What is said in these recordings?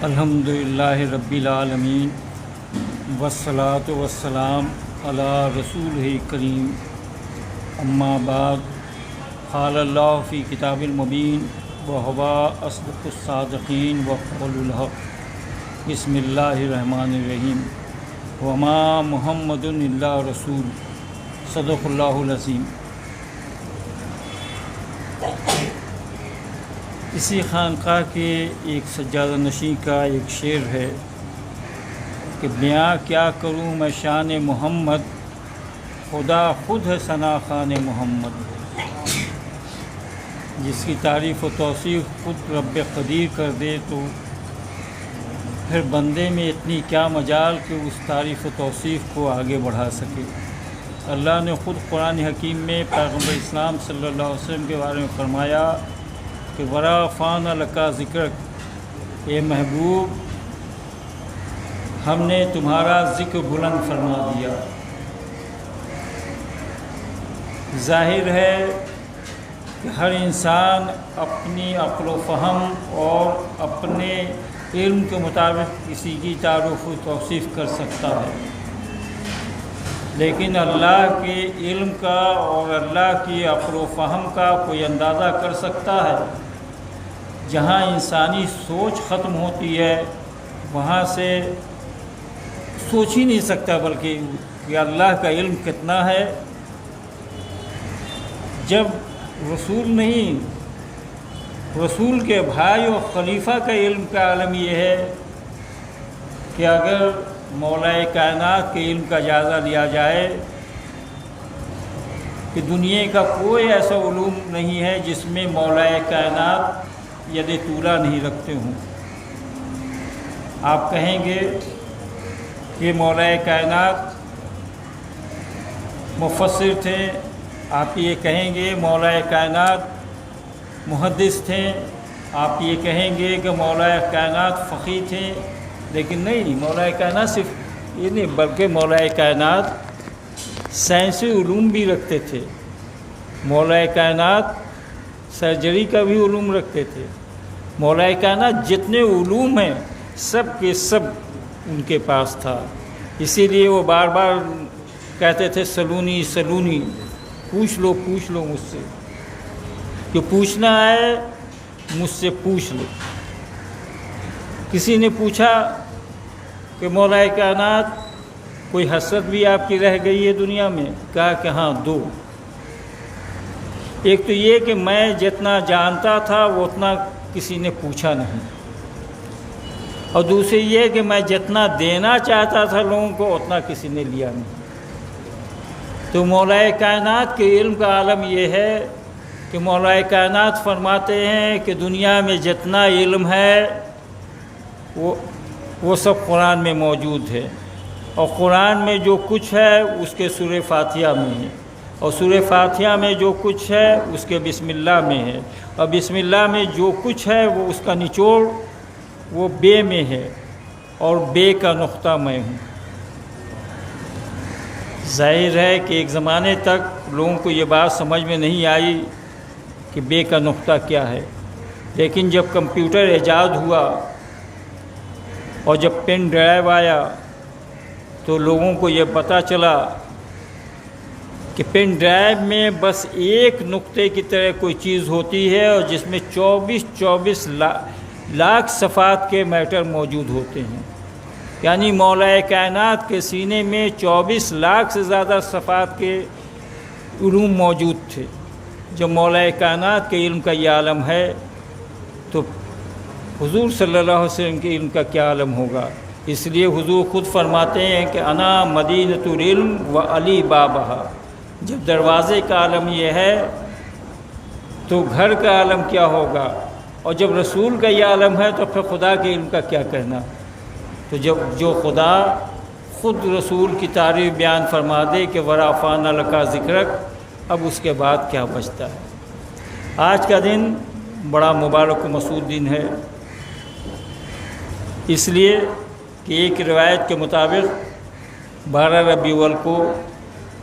الحمدللہ رب العالمین والصلاة والسلام علی رسولہ کریم اما بعد قال اللہ فی کتاب المبین وہو اصدق الصادقین وقول الحق بسم اللہ الرحمن الرحیم وما محمد الا رسول صدق اللہ العظیم۔ اسی خانقاہ کے ایک سجادہ نشین کا ایک شعر ہے کہ بیاں کیا کروں میں شان محمد، خدا خود ہے ثنا خوان محمد۔ جس کی تعریف و توصیف خود رب قدیر کر دے تو پھر بندے میں اتنی کیا مجال کہ اس تعریف و توصیف کو آگے بڑھا سکے۔ اللہ نے خود قرآن حکیم میں پیغمبر اسلام صلی اللہ علیہ وسلم کے بارے میں فرمایا کہ ورفعنا لک ذکرک، اے محبوب ہم نے تمہارا ذکر بلند فرما دیا۔ ظاہر ہے کہ ہر انسان اپنی عقل و فہم اور اپنے علم کے مطابق کسی کی تعارف و توصیف کر سکتا ہے، لیکن اللہ کے علم کا اور اللہ کی عقل و فہم کا کوئی اندازہ کر سکتا ہے؟ جہاں انسانی سوچ ختم ہوتی ہے وہاں سے سوچ ہی نہیں سکتا، بلکہ کہ اللہ کا علم کتنا ہے۔ جب رسول نہیں، رسول کے بھائی اور خلیفہ کا علم کا عالم یہ ہے کہ اگر مولا کائنات کے علم کا جائزہ لیا جائے کہ دنیا کا کوئی ایسا علوم نہیں ہے جس میں مولا کائنات ید طولہ نہیں رکھتے ہوں۔ آپ کہیں گے کہ مولا کائنات مفسر تھے، آپ یہ کہیں گے مولا کائنات محدث تھے، آپ یہ کہیں گے کہ مولا کائنات فقیہ تھے، لیکن نہیں، مولا کائنات صرف یہ نہیں بلکہ مولا کائنات سائنسی علوم بھی رکھتے تھے۔ مولا کائنات سرجری کا بھی علوم رکھتے تھے۔ مولا کائنات جتنے علوم ہیں سب کے سب ان کے پاس تھا، اسی لیے وہ بار بار کہتے تھے سلونی سلونی، پوچھ لو مجھ سے، جو پوچھنا ہے مجھ سے پوچھ لو۔ کسی نے پوچھا کہ مولا کائنات کوئی حسرت بھی آپ کی رہ گئی ہے دنیا میں؟ کہا کہ ہاں، دو۔ ایک تو یہ کہ میں جتنا جانتا تھا وہ اتنا کسی نے پوچھا نہیں، اور دوسری یہ کہ میں جتنا دینا چاہتا تھا لوگوں کو اتنا کسی نے لیا نہیں۔ تو مولا کائنات کے علم کا عالم یہ ہے کہ مولا کائنات فرماتے ہیں کہ دنیا میں جتنا علم ہے وہ سب قرآن میں موجود ہے، اور قرآن میں جو کچھ ہے اس کے سورہ فاتحہ میں ہے، اور سورہ فاتحہ میں جو کچھ ہے اس کے بسم اللہ میں ہے، اور بسم اللہ میں جو کچھ ہے وہ اس کا نچوڑ وہ بے میں ہے، اور بے کا نقطہ میں ہوں۔ ظاہر ہے کہ ایک زمانے تک لوگوں کو یہ بات سمجھ میں نہیں آئی کہ بے کا نقطہ کیا ہے، لیکن جب کمپیوٹر ایجاد ہوا اور جب پین ڈرائیو آیا تو لوگوں کو یہ پتہ چلا کہ پین ڈرائیو میں بس ایک نقطے کی طرح کوئی چیز ہوتی ہے اور جس میں 24 لاکھ صفحات کے میٹر موجود ہوتے ہیں، یعنی مولا کائنات کے سینے میں 24 لاکھ سے زیادہ صفحات کے علوم موجود تھے۔ جب مولا کائنات کے علم کا یہ عالم ہے تو حضور صلی اللہ علیہ وسلم کے علم کا کیا عالم ہوگا؟ اس لیے حضور خود فرماتے ہیں کہ انا مدینۃ العلم و علی بابہا۔ جب دروازے کا عالم یہ ہے تو گھر کا عالم کیا ہوگا؟ اور جب رسول کا یہ عالم ہے تو پھر خدا کے علم کا کیا کہنا؟ تو جب جو خدا خود رسول کی تعریف بیان فرما دے کہ ورفعنا لک ذکرک، اب اس کے بعد کیا بچتا ہے؟ آج کا دن بڑا مبارک و مسعود دن ہے، اس لیے کہ ایک روایت کے مطابق 12 ربیع الاول کو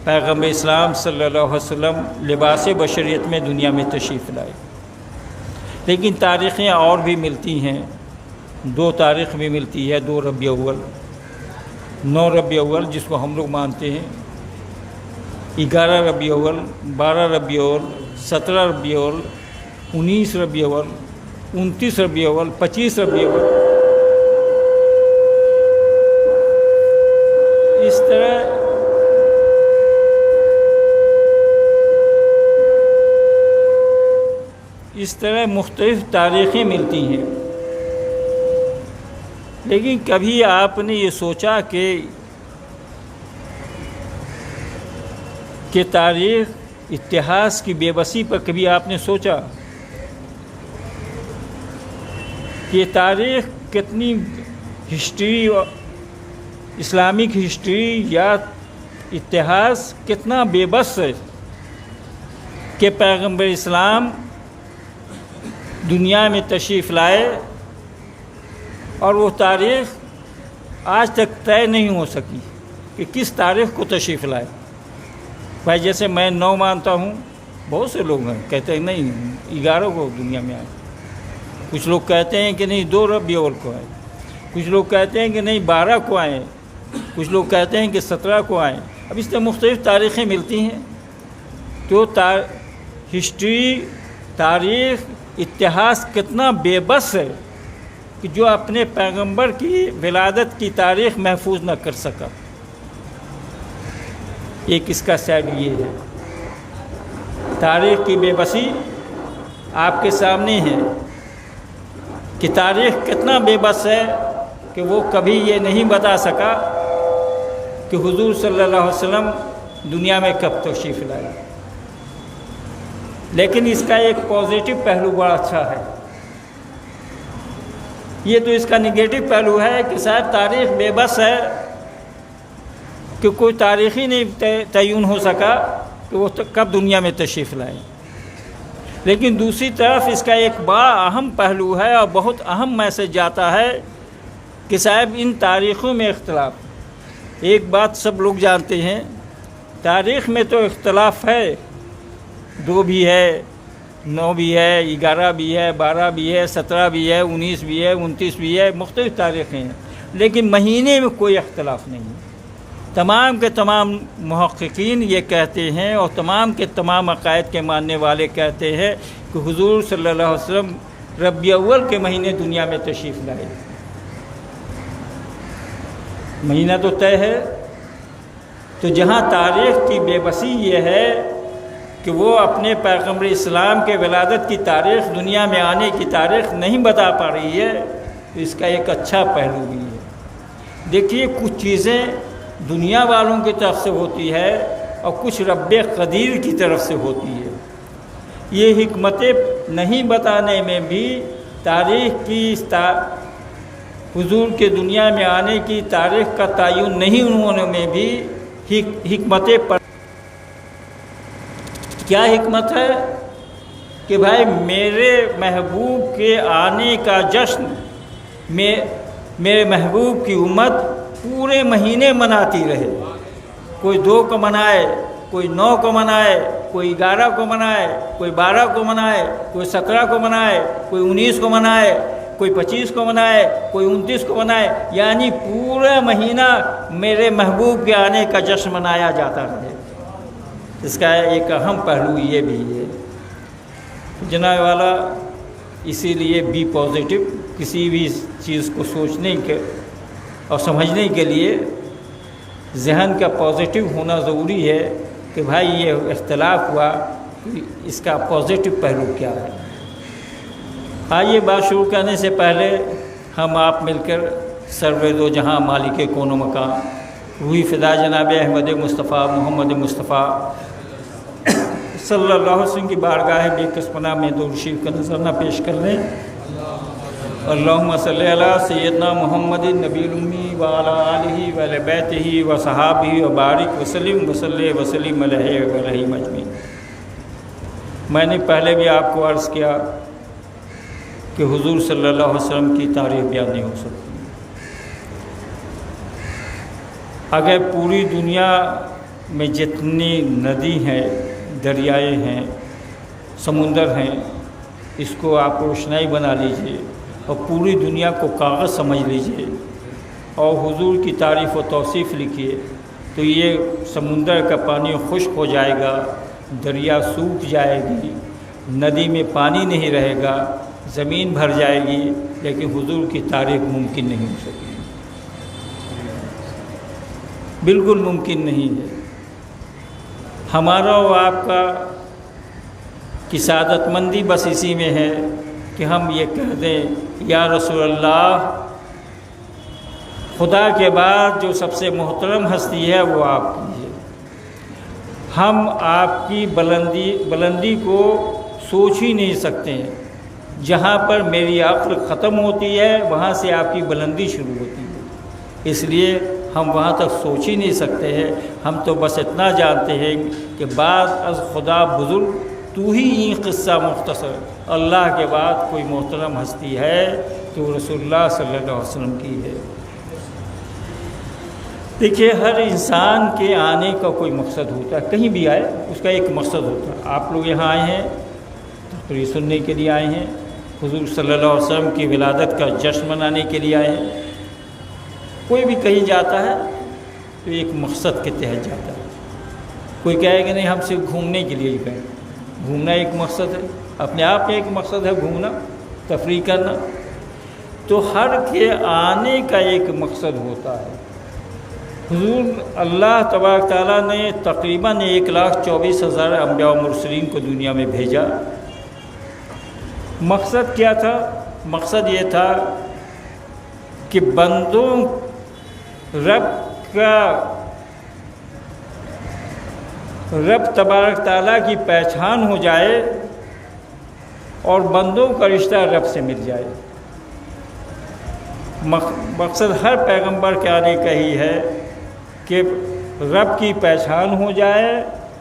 پیغمبر اسلام صلی اللہ علیہ وسلم لباس بشریت میں دنیا میں تشریف لائے۔ لیکن تاریخیں اور بھی ملتی ہیں، 2 تاریخ بھی ملتی ہے، 2 ربیع اول، 9 ربیع اول جس کو ہم لوگ مانتے ہیں، 11 ربیع اول، 12 ربیع اول، 17 ربیع اول، 19 ربیع اول، 29 ربیع اول، 25 ربیع اول۔ اس طرح مختلف تاریخیں ملتی ہیں، لیکن کبھی آپ نے یہ سوچا کہ تاریخ اتہاس کی بے بسی پر کبھی آپ نے سوچا کہ تاریخ کتنی ہسٹری، اسلامک ہسٹری یا اتہاس کتنا بے بس ہے کہ پیغمبر اسلام دنیا میں تشریف لائے اور وہ تاریخ آج تک طے نہیں ہو سکی کہ کس تاریخ کو تشریف لائے۔ بھائی جیسے میں 9 مانتا ہوں، بہت سے لوگ ہیں کہتے ہیں نہیں 11 کو دنیا میں آئے، کچھ لوگ کہتے ہیں کہ نہیں 2 ربیع اول کو آئے، کچھ لوگ کہتے ہیں کہ نہیں 12 کو آئے، کچھ لوگ کہتے ہیں کہ 17 کو آئے۔ اب اس سے مختلف تاریخیں ملتی ہیں، تو ہسٹری، تاریخ، اتہاس کتنا بے بس ہے کہ جو اپنے پیغمبر کی ولادت کی تاریخ محفوظ نہ کر سکا۔ ایک اس کا سائڈ یہ ہے، تاریخ کی بے بسی آپ کے سامنے ہے کہ تاریخ کتنا بے بس ہے کہ وہ کبھی یہ نہیں بتا سکا کہ حضور صلی اللہ علیہ وسلم دنیا میں کب تشریف لائے۔ لیکن اس کا ایک پازیٹو پہلو بڑا اچھا ہے۔ یہ تو اس کا نگیٹو پہلو ہے کہ شاید تاریخ بے بس ہے کہ کوئی تاریخ ہی نہیں تعین ہو سکا کہ وہ کب دنیا میں تشریف لائے۔ لیکن دوسری طرف اس کا ایک بڑا اہم پہلو ہے اور بہت اہم میسج جاتا ہے کہ صاحب ان تاریخوں میں اختلاف، ایک بات سب لوگ جانتے ہیں، تاریخ میں تو اختلاف ہے، 2 بھی ہے، 9 بھی ہے، 11 بھی ہے، 12 بھی ہے، 17 بھی ہے، 19 بھی ہے، 29 بھی ہے، مختلف تاریخیں ہیں، لیکن مہینے میں کوئی اختلاف نہیں۔ تمام کے تمام محققین یہ کہتے ہیں اور تمام کے تمام عقائد کے ماننے والے کہتے ہیں کہ حضور صلی اللہ علیہ وسلم ربیع اول کے مہینے دنیا میں تشریف لائے۔ مہینہ تو طے ہے، تو جہاں تاریخ کی بے بسی یہ ہے کہ وہ اپنے پیغمبر اسلام کے ولادت کی تاریخ، دنیا میں آنے کی تاریخ نہیں بتا پا رہی ہے، تو اس کا ایک اچھا پہلو بھی ہے۔ دیکھیے کچھ چیزیں دنیا والوں کی طرف سے ہوتی ہے اور کچھ رب قدیر کی طرف سے ہوتی ہے۔ یہ حکمتیں نہیں بتانے میں بھی، تاریخ کی حضور کے دنیا میں آنے کی تاریخ کا تعین نہیں ہونے میں بھی حکمتیں پر کیا حکمت ہے کہ بھائی میرے محبوب کے آنے کا جشن میرے محبوب کی امت پورے مہینے مناتی رہے، کوئی 2 کو منائے، کوئی 9 کو منائے، کوئی 11 کو منائے، کوئی 12 کو منائے، کوئی 17 کو منائے، کوئی 19 کو منائے، کوئی 25 کو منائے، کوئی 29 کو منائے، یعنی پورا مہینہ میرے محبوب کے آنے کا جشن منایا جاتا رہے۔ اس کا ایک اہم پہلو یہ بھی ہے جناب والا۔ اسی لیے بی پازیٹو، کسی بھی چیز کو سوچنے کے اور سمجھنے کے لیے ذہن کا پازیٹو ہونا ضروری ہے کہ بھائی یہ اختلاف ہوا، اس کا پازیٹو پہلو کیا ہے۔ آئیے بات شروع کرنے سے پہلے ہم آپ مل کر سرور دو جہاں مالک کون و مکان روحی فدا جناب احمد مصطفیٰ محمد مصطفیٰ صلی اللہ علیہ وسلم کی بارگاہ بے کس پناہ میں درود شریف کا نذرانہ پیش کر لیں۔ اللہم صلی علی سیدنا محمد النبی الامی وعلی آلہ وعلی بیتہ وصحابہ وبارک وسلم وسلم علیہ وعلیہ اجمعین۔ میں نے پہلے بھی آپ کو عرض کیا کہ حضور صلی اللہ علیہ وسلم کی تعریف بیان نہیں ہو سکتی۔ اگر پوری دنیا میں جتنی ندی ہیں، دریائے ہیں، سمندر ہیں، اس کو آپ روشنائی بنا لیجئے اور پوری دنیا کو کاغذ سمجھ لیجئے اور حضور کی تعریف و توصیف لکھیے، تو یہ سمندر کا پانی خشک ہو جائے گا، دریا سوکھ جائے گی، ندی میں پانی نہیں رہے گا، زمین بھر جائے گی، لیکن حضور کی تعریف ممکن نہیں ہو سکتی، بالکل ممکن نہیں ہے۔ ہمارا و آپ کا کی سعادت مندی بس اسی میں ہے کہ ہم یہ کہہ دیں یا رسول اللہ، خدا کے بعد جو سب سے محترم ہستی ہے وہ آپ کی ہے، ہم آپ کی بلندی کو سوچ ہی نہیں سکتے ہیں، جہاں پر میری عقل ختم ہوتی ہے وہاں سے آپ کی بلندی شروع ہوتی ہے، اس لیے ہم وہاں تک سوچ ہی نہیں سکتے ہیں۔ ہم تو بس اتنا جانتے ہیں کہ بعد از خدا بزرگ تو ہی یہ قصہ مختصر، اللہ کے بعد کوئی محترم ہستی ہے تو رسول اللہ صلی اللہ علیہ وسلم کی ہے۔ دیکھیے، ہر انسان کے آنے کا کوئی مقصد ہوتا ہے، کہیں بھی آئے اس کا ایک مقصد ہوتا ہے۔ آپ لوگ یہاں آئے ہیں تقریر سننے کے لیے آئے ہیں، حضور صلی اللہ علیہ وسلم کی ولادت کا جشن منانے کے لیے آئے ہیں۔ کوئی بھی کہیں جاتا ہے تو ایک مقصد کے تحت جاتا ہے، کوئی کہے کہ نہیں ہم صرف گھومنے کے لیے ہی گئے، گھومنا ایک مقصد ہے، اپنے آپ میں ایک مقصد ہے گھومنا، تفریح کرنا، تو ہر کے آنے کا ایک مقصد ہوتا ہے۔ حضور اللہ تبارک تعالیٰ نے تقریباً 1,24,000 انبیاء و مرسلین کو دنیا میں بھیجا۔ مقصد کیا تھا؟ مقصد یہ تھا کہ بندوں رب تبارک تعالیٰ کی پہچان ہو جائے اور بندوں کا رشتہ رب سے مل جائے۔ مقصد ہر پیغمبر کے آنے کا ہی ہے کہ رب کی پہچان ہو جائے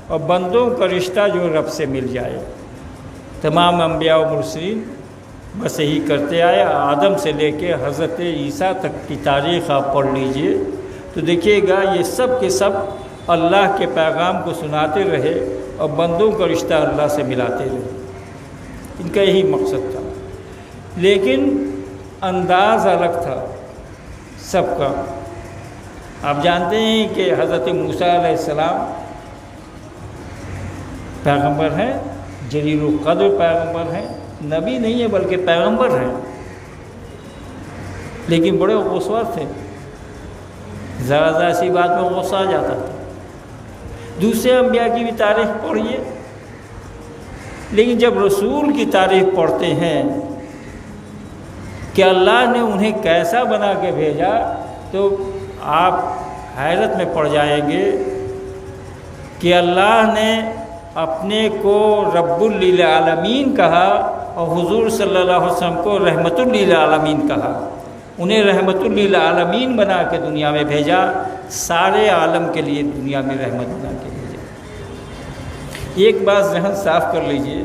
اور بندوں کا رشتہ جو رب سے مل جائے۔ تمام انبیاء و مرسلین بس یہی کرتے آئے، آدم سے لے کے حضرت عیسیٰ تک کی تاریخ آپ پڑھ لیجئے تو دیکھیے گا یہ سب کے سب اللہ کے پیغام کو سناتے رہے اور بندوں کا رشتہ اللہ سے ملاتے رہے، ان کا یہی مقصد تھا، لیکن انداز الگ تھا سب کا۔ آپ جانتے ہیں کہ حضرت موسیٰ علیہ السلام پیغمبر ہیں، جلیل القدر پیغمبر ہیں، نبی نہیں ہے بلکہ پیغمبر ہیں، لیکن بڑے غصور تھے، ذرا ذرا سی بات میں غصہ آ جاتا تھا۔ دوسرے انبیاء کی بھی تاریخ پڑھیے، لیکن جب رسول کی تاریخ پڑھتے ہیں کہ اللہ نے انہیں کیسا بنا کے بھیجا تو آپ حیرت میں پڑ جائیں گے کہ اللہ نے اپنے کو رب للعالمین کہا اور حضور صلی اللہ علیہ وسلم کو رحمت للعالمین کہا، انہیں رحمت للعالمین بنا کے دنیا میں بھیجا، سارے عالم کے لیے دنیا میں رحمت بنا کے بھیجا۔ ایک بات ذہن صاف کر لیجئے،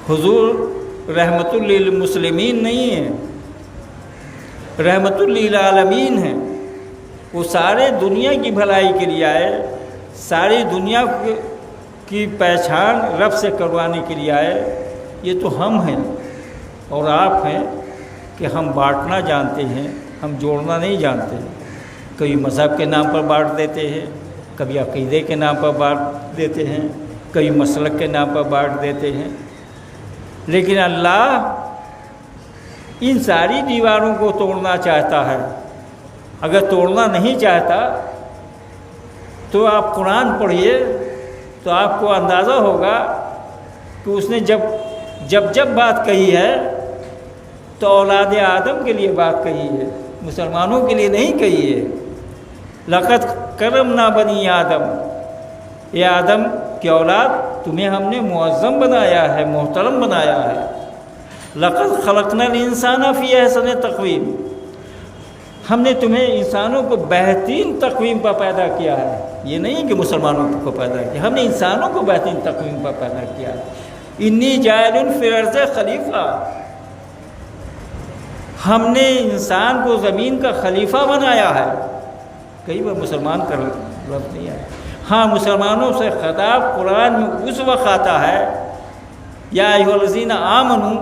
حضور رحمت للمسلمین نہیں ہیں، رحمت للعالمین ہیں، وہ سارے دنیا کی بھلائی کے لیے آئے، ساری دنیا کی پہچان رب سے کروانے کے لیے آئے۔ یہ تو ہم ہیں اور آپ ہیں کہ ہم بانٹنا جانتے ہیں، ہم جوڑنا نہیں جانتے۔ کبھی مذہب کے نام پر بانٹ دیتے ہیں، کبھی عقیدے کے نام پر بانٹ دیتے ہیں، کبھی مسلک کے نام پر بانٹ دیتے ہیں، لیکن اللہ ان ساری دیواروں کو توڑنا چاہتا ہے۔ اگر توڑنا نہیں چاہتا تو آپ قرآن پڑھیے تو آپ کو اندازہ ہوگا کہ اس نے جب بات کہی ہے تو اولاد آدم کے لیے بات کہی ہے، مسلمانوں کے لیے نہیں کہی ہے۔ لقد کرمنا بنی آدم، اے آدم کی اولاد تمہیں ہم نے معظم بنایا ہے، محترم بنایا ہے۔ لقد خلقنا الانسان فی احسن تقویم، ہم نے تمہیں انسانوں کو بہترین تقویم پر پیدا کیا ہے۔ یہ نہیں کہ مسلمانوں کو پیدا کیا، ہم نے انسانوں کو بہترین تقویم پر پیدا کیا ہے۔ انی جاعل فی الارض خلیفہ، ہم نے انسان کو زمین کا خلیفہ بنایا ہے۔ کئی بار مسلمان کا لفظ نہیں آیا۔ ہاں، مسلمانوں سے خطاب قرآن میں اس وقت آتا ہے یا ایھوالذین آمنو،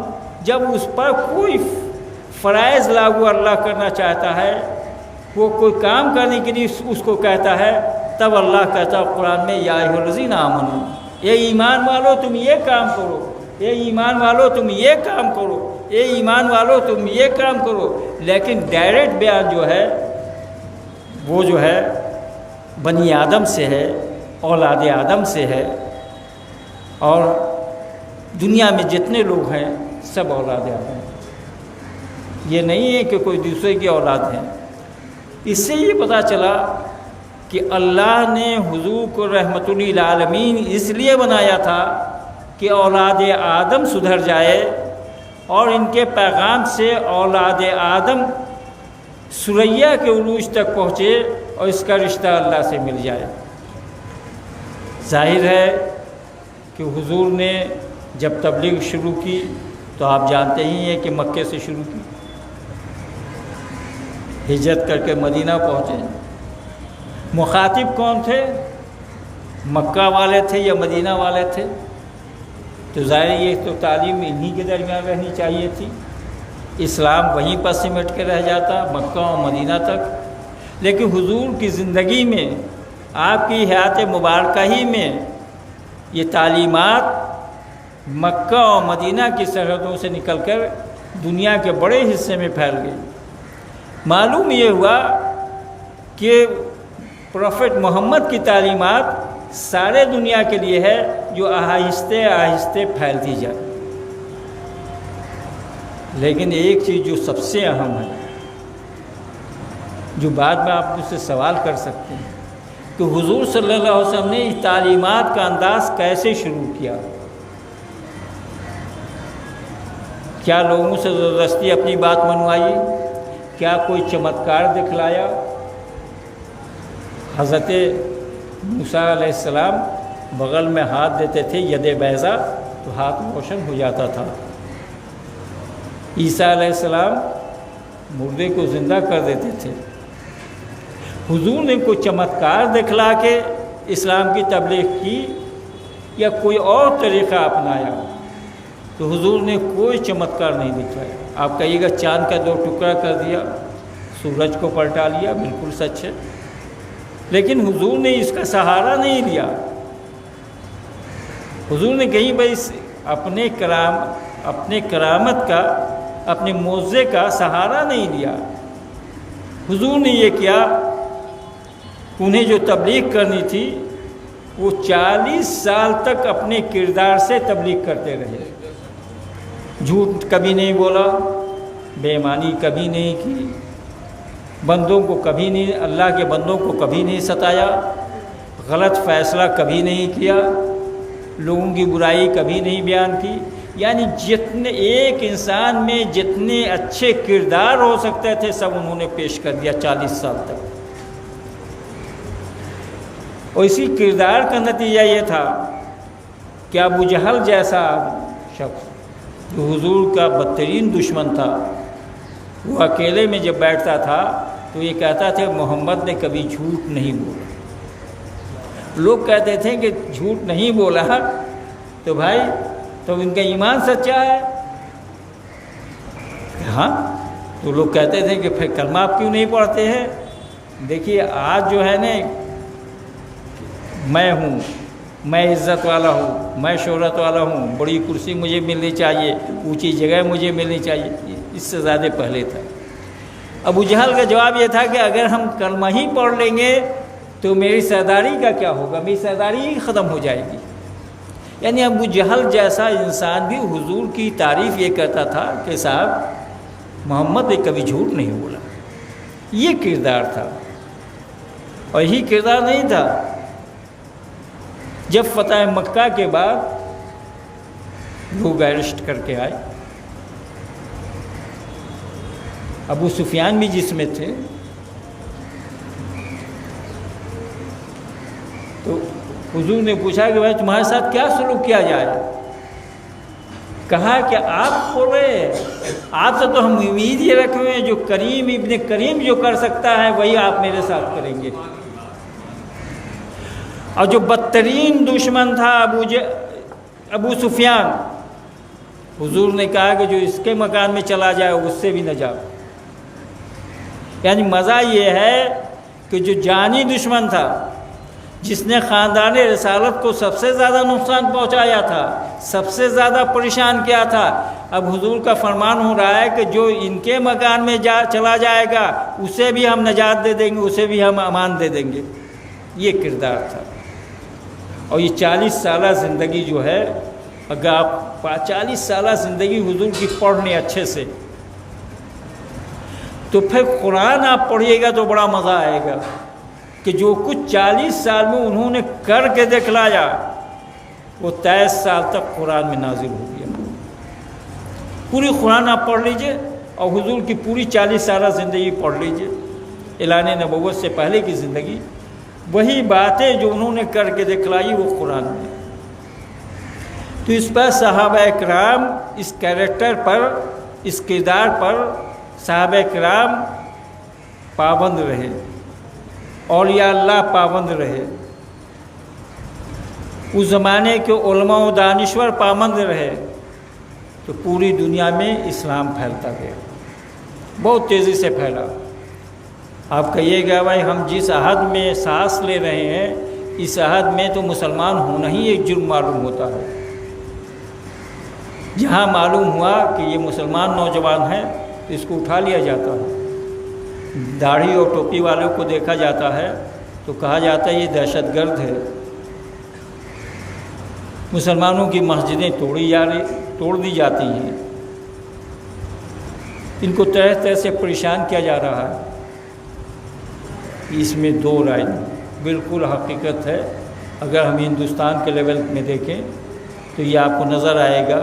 جب اس پر کوئی فرائض لاگو اللہ کرنا چاہتا ہے، وہ کوئی کام کرنے کے لیے اس کو کہتا ہے، تب اللہ کہتا ہے قرآن میں یا ایھوالذین آمنو، اے ایمان والو تم یہ کام کرو، اے ایمان والو تم یہ کام کرو، اے ایمان والو تم یہ کام کرو۔ لیکن ڈائریکٹ بیان جو ہے وہ جو ہے بنی آدم سے ہے، اولاد آدم سے ہے، اور دنیا میں جتنے لوگ ہیں سب اولاد آدم ہیں۔ یہ نہیں ہے کہ کوئی دوسرے کی اولاد ہے۔ اس سے یہ پتہ چلا کہ اللہ نے حضور کو رحمت للعالمین اس لیے بنایا تھا کہ اولاد آدم سدھر جائے، اور ان کے پیغام سے اولاد آدم ثریا کے عروج تک پہنچے اور اس کا رشتہ اللہ سے مل جائے۔ ظاہر ہے کہ حضور نے جب تبلیغ شروع کی تو آپ جانتے ہی ہیں کہ مکے سے شروع کی، ہجرت کر کے مدینہ پہنچے۔ مخاطب کون تھے؟ مکہ والے تھے یا مدینہ والے تھے؟ تو ظاہر یہ تو تعلیم انہی کے درمیان رہنی چاہیے تھی، اسلام وہیں پر سمٹ کے رہ جاتا مکہ و مدینہ تک۔ لیکن حضور کی زندگی میں، آپ کی حیات مبارکہ ہی میں یہ تعلیمات مکہ و مدینہ کی سرحدوں سے نکل کر دنیا کے بڑے حصے میں پھیل گئی۔ معلوم یہ ہوا کہ پروفٹ محمد کی تعلیمات سارے دنیا کے لیے ہے، جو آہستہ آہستہ پھیلتی جائے۔ لیکن ایک چیز جو سب سے اہم ہے، جو بعد میں آپ مجھ سے سوال کر سکتے ہیں، کہ حضور صلی اللہ علیہ وسلم نے اس تعلیمات کا انداز کیسے شروع کیا؟ کیا لوگوں سے زبردستی اپنی بات منوائی؟ کیا کوئی چمتکار دکھلایا؟ حضرت موسیٰ علیہ السلام بغل میں ہاتھ دیتے تھے، ید بیضا، تو ہاتھ روشن ہو جاتا تھا۔ عیسیٰ علیہ السلام مردے کو زندہ کر دیتے تھے۔ حضور نے کوئی چمتکار دکھلا کے اسلام کی تبلیغ کی یا کوئی اور طریقہ اپنایا؟ تو حضور نے کوئی چمتکار نہیں دکھلایا۔ آپ کہیے گا چاند کا 2 ٹکڑا کر دیا، سورج کو پلٹا لیا، بالکل سچ ہے، لیکن حضور نے اس کا سہارا نہیں لیا۔ حضور نے کہیں بھائی اپنے کرامت کا، اپنے معجزے کا سہارا نہیں لیا۔ حضور نے یہ کیا، انہیں جو تبلیغ کرنی تھی وہ 40 سال تک اپنے کردار سے تبلیغ کرتے رہے۔ جھوٹ کبھی نہیں بولا، بے ایمانی کبھی نہیں کی، بندوں کو کبھی نہیں، اللہ کے بندوں کو کبھی نہیں ستایا، غلط فیصلہ کبھی نہیں کیا، لوگوں کی برائی کبھی نہیں بیان کی۔ یعنی جتنے ایک انسان میں جتنے اچھے کردار ہو سکتے تھے سب انہوں نے پیش کر دیا 40 سال تک۔ اور اسی کردار کا نتیجہ یہ تھا کہ ابو جہل جیسا شخص جو حضور کا بدترین دشمن تھا، وہ اکیلے میں جب بیٹھتا تھا تو یہ کہتا تھا محمد نے کبھی جھوٹ نہیں بولا۔ لوگ کہتے تھے کہ جھوٹ نہیں بولا تو بھائی تو ان کا ایمان سچا ہے۔ ہاں، تو لوگ کہتے تھے کہ پھر کلمہ آپ کیوں نہیں پڑھتے ہیں؟ دیکھیے آج جو ہے نا، میں ہوں، میں عزت والا ہوں، میں شہرت والا ہوں، بڑی کرسی مجھے ملنی چاہیے، اونچی جگہ مجھے ملنی چاہیے، اس سے زیادہ پہلے تھا۔ ابو جہل کا جواب یہ تھا کہ اگر ہم کلمہ ہی پڑھ لیں گے تو میری سرداری کا کیا ہوگا، میری سرداری ہی ختم ہو جائے گی۔ یعنی ابو جہل جیسا انسان بھی حضور کی تعریف یہ کرتا تھا کہ صاحب محمد نے کبھی جھوٹ نہیں بولا۔ یہ کردار تھا، اور یہی کردار نہیں تھا جب فتح مکہ کے بعد لوگ اریسٹ کر کے آئے۔ ابو سفیان بھی جس میں تھے، تو حضور نے پوچھا کہ بھائی تمہارے ساتھ کیا سلوک کیا جائے؟ کہا کہ آپ کھولے، آپ سے تو ہم امید یہ رکھے ہوئے ہیں جو کریم ابن کریم جو کر سکتا ہے وہی آپ میرے ساتھ کریں گے۔ اور جو بدترین دشمن تھا ابو سفیان، حضور نے کہا کہ جو اس کے مکان میں چلا جائے اس سے بھی نہ جاؤ۔ یعنی مزہ یہ ہے کہ جو جانی دشمن تھا، جس نے خاندان رسالت کو سب سے زیادہ نقصان پہنچایا تھا، سب سے زیادہ پریشان کیا تھا، اب حضور کا فرمان ہو رہا ہے کہ جو ان کے مکان میں چلا جائے گا اسے بھی ہم نجات دے دیں گے، اسے بھی ہم امان دے دیں گے۔ یہ کردار تھا۔ اور یہ 40 سالہ زندگی جو ہے، اگر آپ 40 سالہ زندگی حضور کی پڑھ لیں اچھے سے، تو پھر قرآن آپ پڑھیے گا تو بڑا مزہ آئے گا کہ جو کچھ 40 سال میں انہوں نے کر کے دکھلایا وہ 23 سال تک قرآن میں نازل ہو گیا۔ پوری قرآن آپ پڑھ لیجئے اور حضور کی پوری 40 سالہ زندگی پڑھ لیجئے، اعلان نبوت سے پہلے کی زندگی، وہی باتیں جو انہوں نے کر کے دکھلائی وہ قرآن میں۔ تو اس پر صحابہ اکرام اس کیریکٹر پر، اس کردار پر صحابہ اکرام پابند رہے، اولیاء اللہ پابند رہے، اس زمانے کے علماء و دانشور پابند رہے، تو پوری دنیا میں اسلام پھیلتا گیا، بہت تیزی سے پھیلا۔ آپ کہیے گا بھائی ہم جس عہد میں سانس لے رہے ہیں اس عہد میں تو مسلمان ہونا ہی ایک جرم معلوم ہوتا ہے۔ جہاں معلوم ہوا کہ یہ مسلمان نوجوان ہے تو اس کو اٹھا لیا جاتا ہے، داڑھی اور ٹوپی والوں کو دیکھا جاتا ہے تو کہا جاتا ہے یہ دہشت گرد ہے۔ مسلمانوں کی مسجدیں توڑ دی جاتی ہیں، ان کو طرح طرح سے پریشان کیا جا رہا ہے۔ اس میں دو رائے بالکل حقیقت ہے۔ اگر ہم ہندوستان کے لیول میں دیکھیں تو یہ آپ کو نظر آئے گا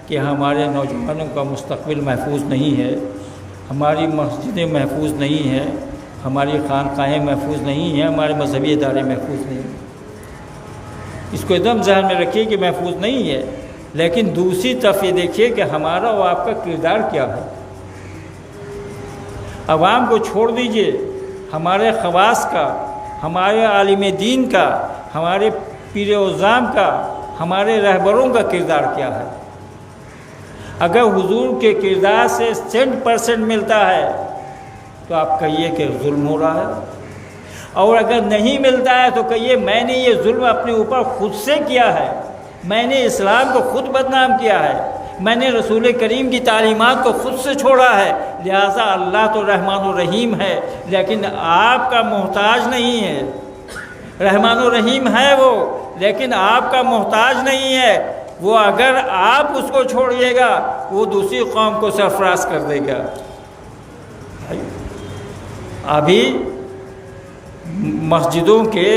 کہ ہمارے نوجوانوں کا مستقبل محفوظ نہیں ہے، ہماری مسجدیں محفوظ نہیں ہیں، ہماری خانقاہیں محفوظ نہیں ہیں، ہمارے مذہبی ادارے محفوظ نہیں ہیں۔ اس کو ایک دم ذہن میں رکھیے کہ محفوظ نہیں ہے، لیکن دوسری طرف یہ دیکھیے کہ ہمارا اور آپ کا کردار کیا ہے۔ عوام کو چھوڑ دیجئے، ہمارے خواص کا، ہمارے عالم دین کا، ہمارے پیر اعظام کا، ہمارے رہبروں کا کردار کیا ہے۔ اگر حضور کے کردار سے 100% ملتا ہے تو آپ کہیے کہ ظلم ہو رہا ہے، اور اگر نہیں ملتا ہے تو کہیے میں نے یہ ظلم اپنے اوپر خود سے کیا ہے، میں نے اسلام کو خود بدنام کیا ہے، میں نے رسول کریم کی تعلیمات کو خود سے چھوڑا ہے۔ لہٰذا اللہ تو رحمان و رحیم ہے لیکن آپ کا محتاج نہیں ہے، رحمان و رحیم ہے وہ لیکن آپ کا محتاج نہیں ہے۔ وہ اگر آپ اس کو چھوڑیے گا وہ دوسری قوم کو سرفراز کر دے گا۔ ابھی مسجدوں کے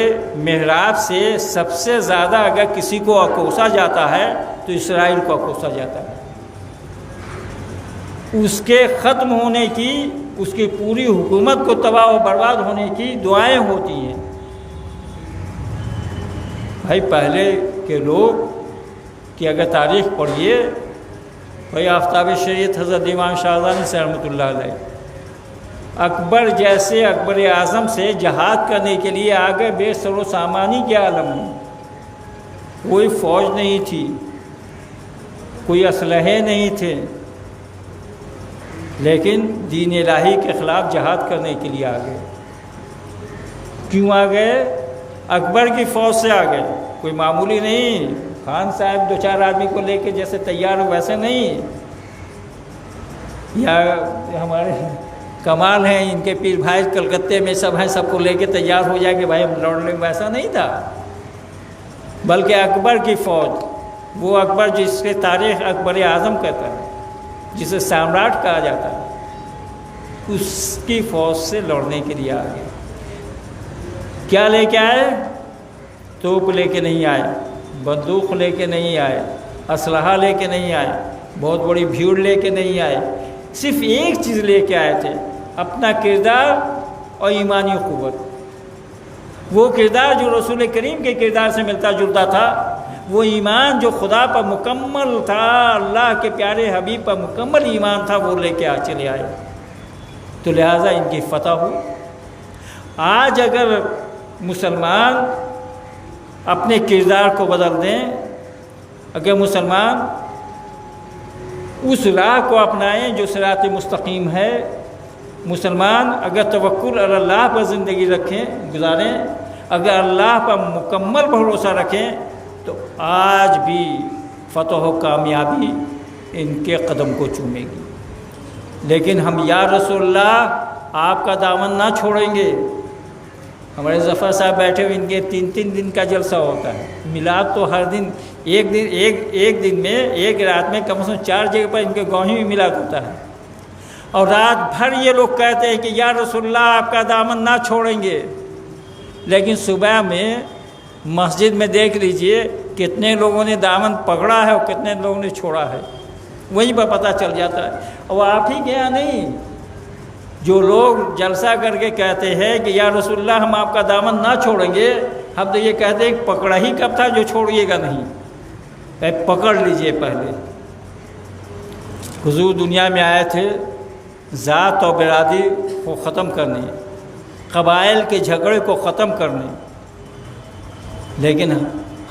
محراب سے سب سے زیادہ اگر کسی کو اکوسا جاتا ہے تو اسرائیل کو اکوسا جاتا ہے۔ اس کے ختم ہونے کی، اس کی پوری حکومت کو تباہ و برباد ہونے کی دعائیں ہوتی ہیں۔ بھائی پہلے کے لوگ کہ اگر تاریخ پڑھیے، بھائی آفتاب شریعت حضرت امام شاہزانی سے رحمۃ اللہ علیہ، اکبر جیسے اکبر اعظم سے جہاد کرنے کے لیے آگے بے سر و سامانی کے عالم میں، کوئی فوج نہیں تھی، کوئی اسلحے نہیں تھے، لیکن دین الہی کے خلاف جہاد کرنے کے لیے آ گئے۔ کیوں آ گئے؟ اکبر کی فوج سے آ گئے، کوئی معمولی نہیں، خان صاحب دو چار آدمی کو لے کے جیسے تیار ہو ویسے نہیں، یا ہمارے کمال ہیں ان کے پیر بھائی کلکتے میں سب ہیں، سب کو لے کے تیار ہو جائے کہ بھائی ہم لڑ لیں، ویسا نہیں تھا۔ بلکہ اکبر کی فوج، وہ اکبر جس کے تاریخ اکبر اعظم کہتا ہے، جسے سامراٹ کہا جاتا ہے، اس کی فوج سے لڑنے کے لیے آ گئے۔ کیا لے کے آئے؟ توپ لے کے نہیں آئے، بندوق لے کے نہیں آئے، اسلحہ لے کے نہیں آئے، بہت بڑی بھیڑ لے کے نہیں آئے، صرف ایک چیز لے کے آئے تھے، اپنا کردار اور ایمانی قوت۔ وہ کردار جو رسول کریم کے کردار سے ملتا جلتا تھا، وہ ایمان جو خدا پر مکمل تھا، اللہ کے پیارے حبیب پر مکمل ایمان تھا، وہ لے کے چلے آئے، تو لہٰذا ان کی فتح ہوئی۔ آج اگر مسلمان اپنے کردار کو بدل دیں، اگر مسلمان اس راہ کو اپنائیں جو صراط مستقیم ہے۔ مسلمان اگر توکل علی اللہ پر زندگی گزاریں، اگر اللہ پر مکمل بھروسہ رکھیں تو آج بھی فتح و کامیابی ان کے قدم کو چومے گی۔ لیکن ہم یا رسول اللہ آپ کا دامن نہ چھوڑیں گے۔ ہمارے ظفر صاحب بیٹھے ہوئے، ان کے 3 دن کا جلسہ ہوتا ہے۔ میلاد تو ہر دن ایک دن میں ایک رات میں کم از کم 4 جگہ پر ان کے گاؤں میں میلاد ہوتا ہے، اور رات بھر یہ لوگ کہتے ہیں کہ یا رسول اللہ آپ کا دامن نہ چھوڑیں گے، لیکن صبح میں مسجد میں دیکھ لیجئے کتنے لوگوں نے دامن پکڑا ہے اور کتنے لوگوں نے چھوڑا ہے، وہیں پر پتہ چل جاتا ہے۔ اور آپ ہی کے یہاں نہیں، جو لوگ جلسہ کر کے کہتے ہیں کہ یا رسول اللہ ہم آپ کا دامن نہ چھوڑیں گے، ہم تو یہ کہتے ہیں کہ پکڑا ہی کب تھا جو چھوڑیے گا نہیں، پکڑ لیجئے پہلے۔ حضور دنیا میں آئے تھے ذات اور برادری کو ختم کرنے، قبائل کے جھگڑے کو ختم کرنے، لیکن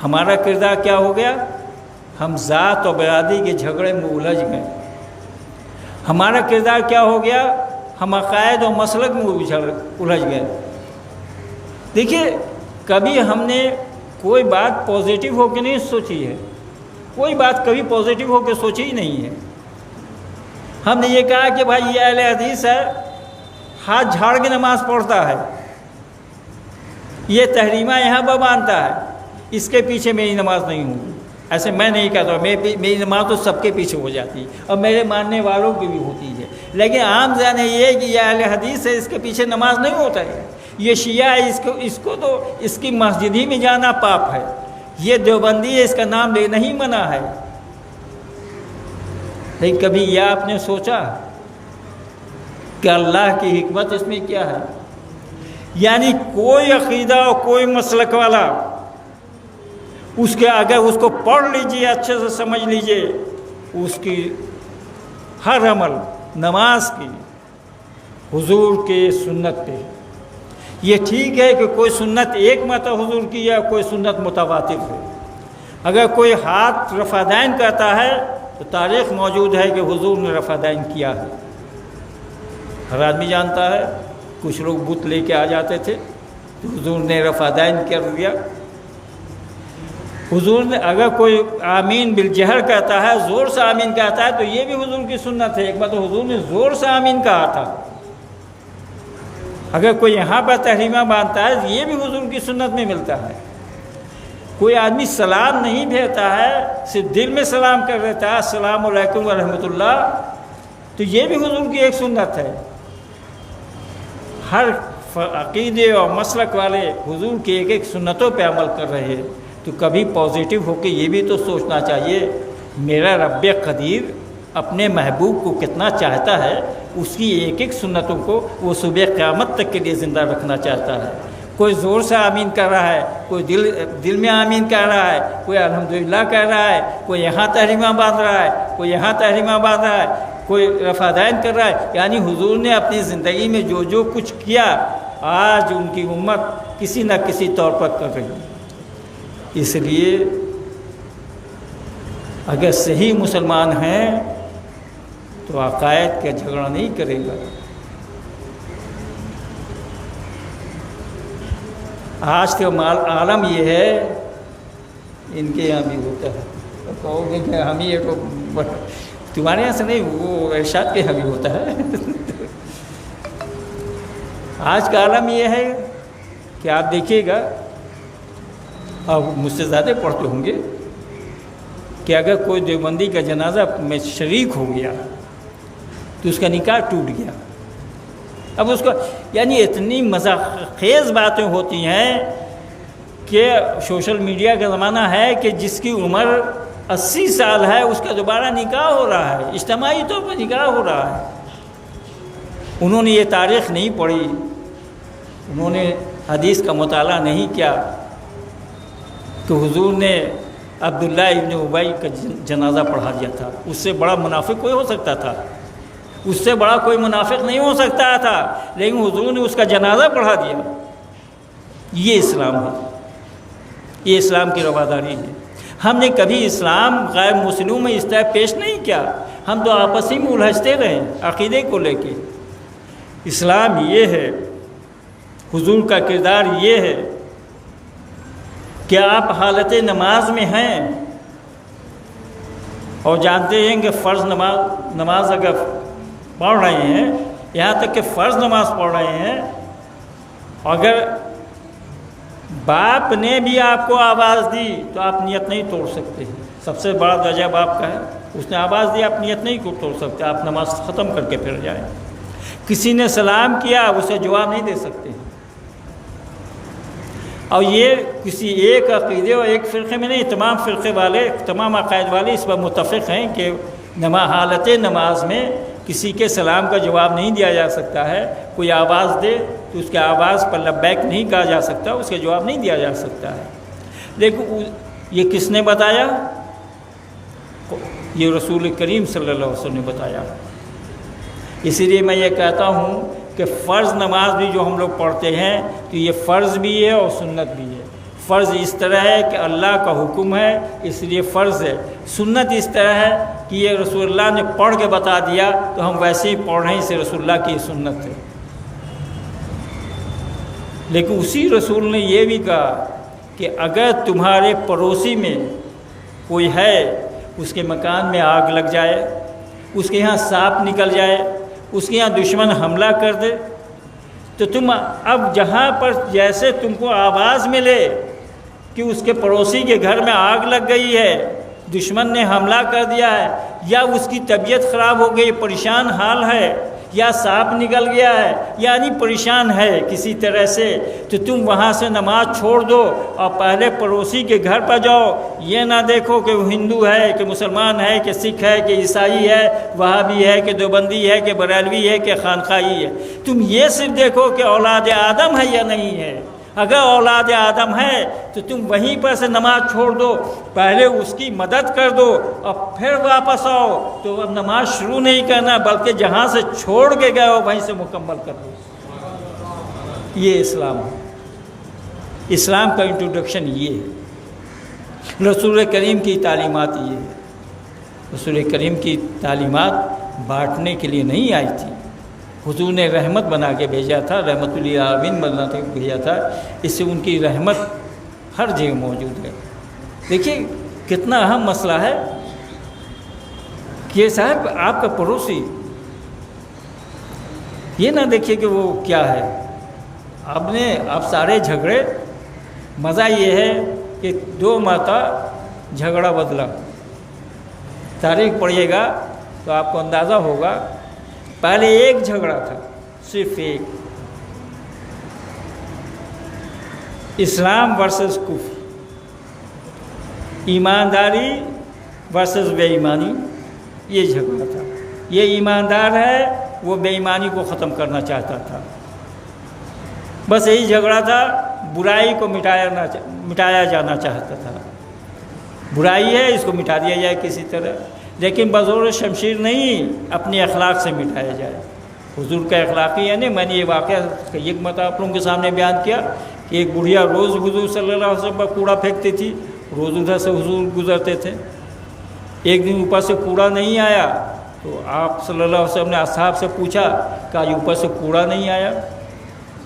ہمارا کردار کیا ہو گیا؟ ہم ذات اور برادری کے جھگڑے میں الجھ گئے۔ ہمارا کردار کیا ہو گیا؟ ہم عقائد اور مسلک میں الجھ گئے۔ دیکھیے، کبھی ہم نے کوئی بات پازیٹیو ہو کے نہیں سوچی ہے، کوئی بات کبھی پازیٹیو ہو کے سوچی ہی نہیں ہے۔ ہم نے یہ کہا کہ بھائی یہ اہل حدیث ہے، ہاتھ جھاڑ کے نماز پڑھتا ہے، یہ تحریمہ یہاں پر مانتا ہے، اس کے پیچھے میری نماز نہیں ہوگی۔ ایسے میں نہیں کہتا ہوں، میری نماز تو سب کے پیچھے ہو جاتی ہے اور میرے ماننے والوں کی بھی ہوتی ہے، لیکن عام ذہن یہ ہے کہ یہ اہل حدیث ہے، اس کے پیچھے نماز نہیں ہوتا ہے، یہ شیعہ ہے، اس کو تو اس کی مسجد ہی میں جانا پاپ ہے، یہ دیوبندی ہے، اس کا نام لینا ہی منع ہے۔ لیکن کبھی یہ آپ نے سوچا کہ اللہ کی حکمت اس میں کیا ہے؟ یعنی کوئی عقیدہ اور کوئی مسلک والا اگر اس کو پڑھ لیجئے، اچھے سے سمجھ لیجئے، اس کی ہر عمل، نماز کی، حضور کے سنت پہ۔ یہ ٹھیک ہے کہ کوئی سنت ایک مرتبہ حضور کی ہے، کوئی سنت متواتر ہے۔ اگر کوئی ہاتھ رفع دین کرتا ہے تو تاریخ موجود ہے کہ حضور نے رفع دین کیا ہے، ہر آدمی جانتا ہے۔ کچھ لوگ بت لے کے آ جاتے تھے تو حضور نے رفع دین کر دیا۔ حضور نے اگر کوئی آمین بالجہر کہتا ہے، زور سے آمین کہتا ہے، تو یہ بھی حضور کی سنت ہے۔ ایک بار تو حضور نے زور سے آمین کہا تھا۔ اگر کوئی یہاں پر تحریمہ باندھتا ہے، یہ بھی حضور کی سنت میں ملتا ہے۔ کوئی آدمی سلام نہیں بھیجتا ہے، صرف دل میں سلام کر دیتا ہے، السلام علیکم ورحمۃ اللہ، تو یہ بھی حضور کی ایک سنت ہے۔ ہر عقیدے اور مسلک والے حضور کی ایک ایک سنتوں پہ عمل کر رہے ہیں، تو کبھی پازیٹیو ہو کے یہ بھی تو سوچنا چاہیے میرا رب قدیر اپنے محبوب کو کتنا چاہتا ہے، اس کی ایک ایک سنتوں کو وہ صبح قیامت تک کے لیے زندہ رکھنا چاہتا ہے۔ کوئی زور سے آمین کر رہا ہے، کوئی دل میں آمین کہہ رہا ہے، کوئی الحمدللہ کہہ رہا ہے، کوئی یہاں تحریمہ باندھ رہا ہے، کوئی یہاں تحریمہ باندھ رہا ہے، کوئی رفع دین کر رہا ہے۔ یعنی حضور نے اپنی زندگی میں جو کچھ کیا، آج ان کی امت کسی نہ کسی طور پر کر رہی ہے۔ اس لیے اگر صحیح مسلمان ہیں تو عقائد کا جھگڑا نہیں کرے گا۔ آج کا عالم یہ ہے، ان کے یہاں بھی ہوتا ہے، تو کہو گے کہ ہم ہی تو تمہارے یہاں سے نہیں، وہ ارشاد کے یہاں بھی ہوتا ہے۔ آج کا عالم یہ ہے کہ آپ دیکھیے گا، آپ مجھ سے زیادہ پڑھتے ہوں گے، کہ اگر کوئی دیوبندی کا جنازہ میں شریک ہو گیا تو اس کا نکاح ٹوٹ گیا۔ اب اس کو یعنی اتنی مزاح خیز باتیں ہوتی ہیں کہ سوشل میڈیا کا زمانہ ہے کہ جس کی عمر 80 سال ہے اس کا دوبارہ نکاح ہو رہا ہے، اجتماعی طور پر نکاح ہو رہا ہے۔ انہوں نے یہ تاریخ نہیں پڑھی، انہوں نے حدیث کا مطالعہ نہیں کیا کہ حضور نے عبداللہ ابن ابی کا جنازہ پڑھا دیا تھا۔ اس سے بڑا منافق کوئی ہو سکتا تھا؟ اس سے بڑا کوئی منافق نہیں ہو سکتا تھا، لیکن حضور نے اس کا جنازہ پڑھا دیا۔ یہ اسلام ہے، یہ اسلام کی رواداری ہے۔ ہم نے کبھی اسلام غیر مسلموں میں اس طرح پیش نہیں کیا، ہم تو آپسی میں الجھتے رہے عقیدے کو لے کے۔ اسلام یہ ہے، حضور کا کردار یہ ہے کہ آپ حالت نماز میں ہیں اور جانتے ہیں کہ فرض نماز اگر پڑھ رہے ہیں، یہاں تک کہ فرض نماز پڑھ رہے ہیں، اگر باپ نے بھی آپ کو آواز دی تو آپ نیت نہیں توڑ سکتے۔ سب سے بڑا درجہ باپ کا ہے، اس نے آواز دی، آپ نیت نہیں توڑ سکتے، آپ نماز ختم کر کے پھر جائیں۔ کسی نے سلام کیا، اسے جواب نہیں دے سکتے۔ اور یہ کسی ایک عقیدے اور ایک فرقے میں نہیں، تمام فرقے والے، تمام عقائد والے اس پر متفق ہیں کہ حالت نماز میں کسی کے سلام کا جواب نہیں دیا جا سکتا ہے۔ کوئی آواز دے تو اس کے آواز پر لبیک نہیں کہا جا سکتا، اس کا جواب نہیں دیا جا سکتا ہے۔ لیکن یہ کس نے بتایا؟ یہ رسول کریم صلی اللہ علیہ وسلم نے بتایا۔ اسی لیے میں یہ کہتا ہوں کہ فرض نماز بھی جو ہم لوگ پڑھتے ہیں تو یہ فرض بھی ہے اور سنت بھی ہے۔ فرض اس طرح ہے کہ اللہ کا حکم ہے اس لیے فرض ہے، سنت اس طرح ہے کہ یہ رسول اللہ نے پڑھ کے بتا دیا تو ہم ویسے ہی پڑھ رہے ہیں، اسے رسول اللہ کی سنت ہے۔ لیکن اسی رسول نے یہ بھی کہا کہ اگر تمہارے پڑوسی میں کوئی ہے، اس کے مکان میں آگ لگ جائے، اس کے یہاں سانپ نکل جائے، اس کے یہاں دشمن حملہ کر دے، تو تم اب جہاں پر جیسے تم کو آواز ملے کہ اس کے پڑوسی کے گھر میں آگ لگ گئی ہے، دشمن نے حملہ کر دیا ہے، یا اس کی طبیعت خراب ہو گئی، پریشان حال ہے، یا سانپ نکل گیا ہے، یعنی پریشان ہے کسی طرح سے، تو تم وہاں سے نماز چھوڑ دو اور پہلے پڑوسی کے گھر پر جاؤ۔ یہ نہ دیکھو کہ وہ ہندو ہے کہ مسلمان ہے کہ سکھ ہے کہ عیسائی ہے، وہابی ہے کہ دیوبندی ہے کہ بریلوی ہے کہ خانقاہی ہے، تم یہ صرف دیکھو کہ اولاد آدم ہے یا نہیں ہے۔ اگر اولاد آدم ہے تو تم وہیں پر سے نماز چھوڑ دو، پہلے اس کی مدد کر دو اور پھر واپس آؤ، تو اب نماز شروع نہیں کرنا بلکہ جہاں سے چھوڑ کے گئے ہو وہیں سے مکمل کر دو۔ یہ اسلام ہے، اسلام کا انٹروڈکشن یہ ہے۔ رسول کریم کی تعلیمات یہ ہے۔ رسول کریم کی تعلیمات بانٹنے کے لیے نہیں آئی تھی، حضور نے رحمت بنا کے بھیجا تھا، رحمت للعالمین بنا کے بھیجا تھا، اس سے ان کی رحمت ہر جگہ موجود ہے۔ دیکھیے کتنا اہم مسئلہ ہے کہ صاحب آپ کا پڑوسی، یہ نہ دیکھیے کہ وہ کیا ہے، آپ سارے جھگڑے، مزہ یہ ہے کہ 2 مرتبہ جھگڑا بدلا، تاریخ پڑھیے گا تو آپ کو اندازہ ہوگا، پہلے ایک جھگڑا تھا، صرف ایک، اسلام ورسز کفر، ایمانداری ورسز بے ایمانی، یہ جھگڑا تھا۔ یہ ایماندار ہے، وہ بے ایمانی کو ختم کرنا چاہتا تھا، بس یہی جھگڑا تھا۔ برائی کو مٹایا جانا چاہتا تھا، برائی ہے اس کو مٹا دیا جائے کسی طرح، لیکن بزور شمشیر نہیں، اپنے اخلاق سے مٹایا جائے۔ حضور کا اخلاقی ہے نا، میں نے یہ واقعہ ایک مرتبہ آپ لوگوں کے سامنے بیان کیا کہ ایک بڑھیا روز حضور صلی اللہ علیہ وسلم پر کوڑا پھینکتی تھی، روز ادھر سے حضور گزرتے تھے، ایک دن اوپر سے کوڑا نہیں آیا تو آپ صلی اللہ علیہ وسلم نے اصحاب سے پوچھا کہ آج اوپر سے کوڑا نہیں آیا؟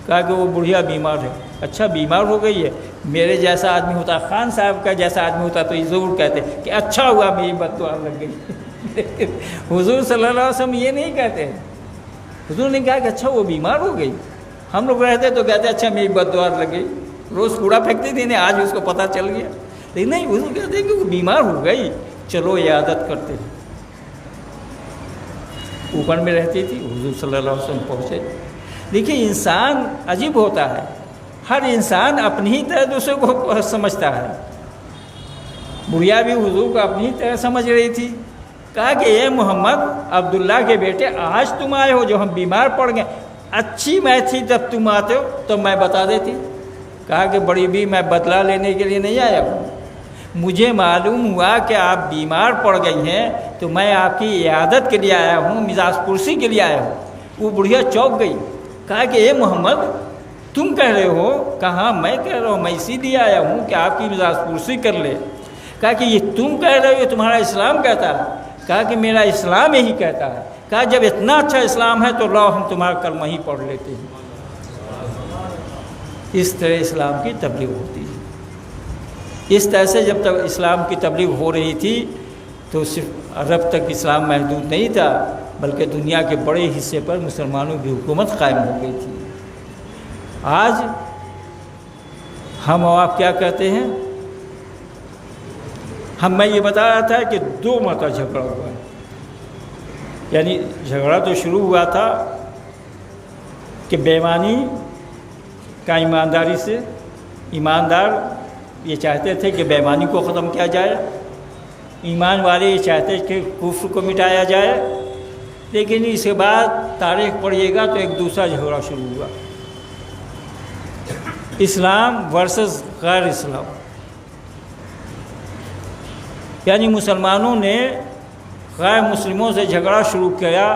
کہا کہ وہ بڑھیا بیمار ہے۔ اچھا بیمار ہو گئی ہے، میرے جیسا آدمی ہوتا، خان صاحب کا جیسا آدمی ہوتا تو یہ ضرور کہتے کہ اچھا ہوا میری بد دعا لگ گئی۔ حضور صلی اللہ علیہ وسلم یہ نہیں کہتے، حضور نے کہا کہ اچھا وہ بیمار ہو گئی۔ ہم لوگ رہتے تو کہتے اچھا میری بد دعا لگ گئی، روز کوڑا پھینکتی تھی نا، آج اس کو پتہ چل گیا، لیکن نہیں، حضور کہتے کہ وہ بیمار ہو گئی، چلو عیادت کرتے ہیں۔ اوپر میں رہتی تھی، حضور صلی اللہ علیہ وسلم پہنچے۔ دیکھیے انسان عجیب ہوتا ہے، ہر انسان اپنی ہی طرح دوسرے کو سمجھتا ہے۔ بڑھیا بھی حضور کو اپنی ہی طرح سمجھ رہی تھی، کہا کہ اے محمد عبداللہ کے بیٹے، آج تم آئے ہو جو ہم بیمار پڑ گئے، اچھی میں تھی جب تم آتے ہو تو میں بتا دیتی۔ کہا کہ بڑی بھی میں بدلہ لینے کے لیے نہیں آیا ہوں، مجھے معلوم ہوا کہ آپ بیمار پڑ گئی ہیں تو میں آپ کی عیادت کے لیے آیا ہوں، مزاج پرسی کے لیے آیا ہوں۔ وہ بڑھیا چونک گئی، کہا کہ اے محمد تم کہہ رہے ہو؟ کہا میں کہہ رہا ہوں، میں اسی لیے آیا ہوں کہ آپ کی مزاج پرسی کر لے۔ کہا کہ یہ تم کہہ رہے ہو یہ تمہارا اسلام کہتا ہے؟ کہا کہ میرا اسلام یہی کہتا ہے۔ کہا جب اتنا اچھا اسلام ہے تو لاؤ ہم تمہارا کلمہ ہی پڑھ لیتے ہیں۔ اس طرح اسلام کی تبلیغ ہوتی ہے۔ اس طرح سے جب تک اسلام کی تبلیغ ہو رہی تھی تو صرف عرب تک اسلام محدود نہیں تھا، بلکہ دنیا کے بڑے حصے پر مسلمانوں کی حکومت قائم ہو گئی تھی۔ آج ہم اور آپ کیا کہتے ہیں؟ میں یہ بتا رہا تھا کہ 2 مرتبہ جھگڑا ہوا ہے، یعنی جھگڑا تو شروع ہوا تھا کہ بے ایمانی کا ایمانداری سے، ایماندار یہ چاہتے تھے کہ بے ایمانی کو ختم کیا جائے، ایمان والے یہ چاہتے کہ کفر کو مٹایا جائے، لیکن اس کے بعد تاریخ پڑھیے گا تو ایک دوسرا جھگڑا شروع ہوا، اسلام ورسز غیر اسلام۔ یعنی مسلمانوں نے غیر مسلموں سے جھگڑا شروع کیا،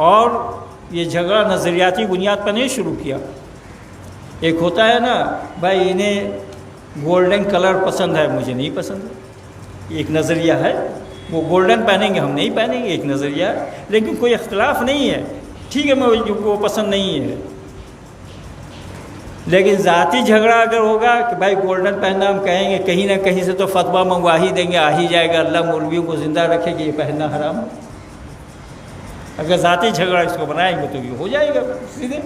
اور یہ جھگڑا نظریاتی بنیاد پر نہیں شروع کیا۔ ایک ہوتا ہے نا بھائی انہیں گولڈن کلر پسند ہے، مجھے نہیں پسند، ایک نظریہ ہے، وہ گولڈن پہنیں گے ہم نہیں پہنیں گے، ایک نظریہ ہے، لیکن کوئی اختلاف نہیں ہے، ٹھیک ہے مجھے وہ پسند نہیں ہے۔ لیکن ذاتی جھگڑا اگر ہوگا کہ بھائی گولڈن پہننا، ہم کہیں گے کہیں نہ کہیں سے تو فتویٰ منگوا ہی دیں گے، آ ہی جائے گا، اللہ مولویوں کو زندہ رکھے کہ یہ پہننا حرام ہے۔ اگر ذاتی جھگڑا اس کو بنائیں گے تو یہ ہو جائے گا سیدھے۔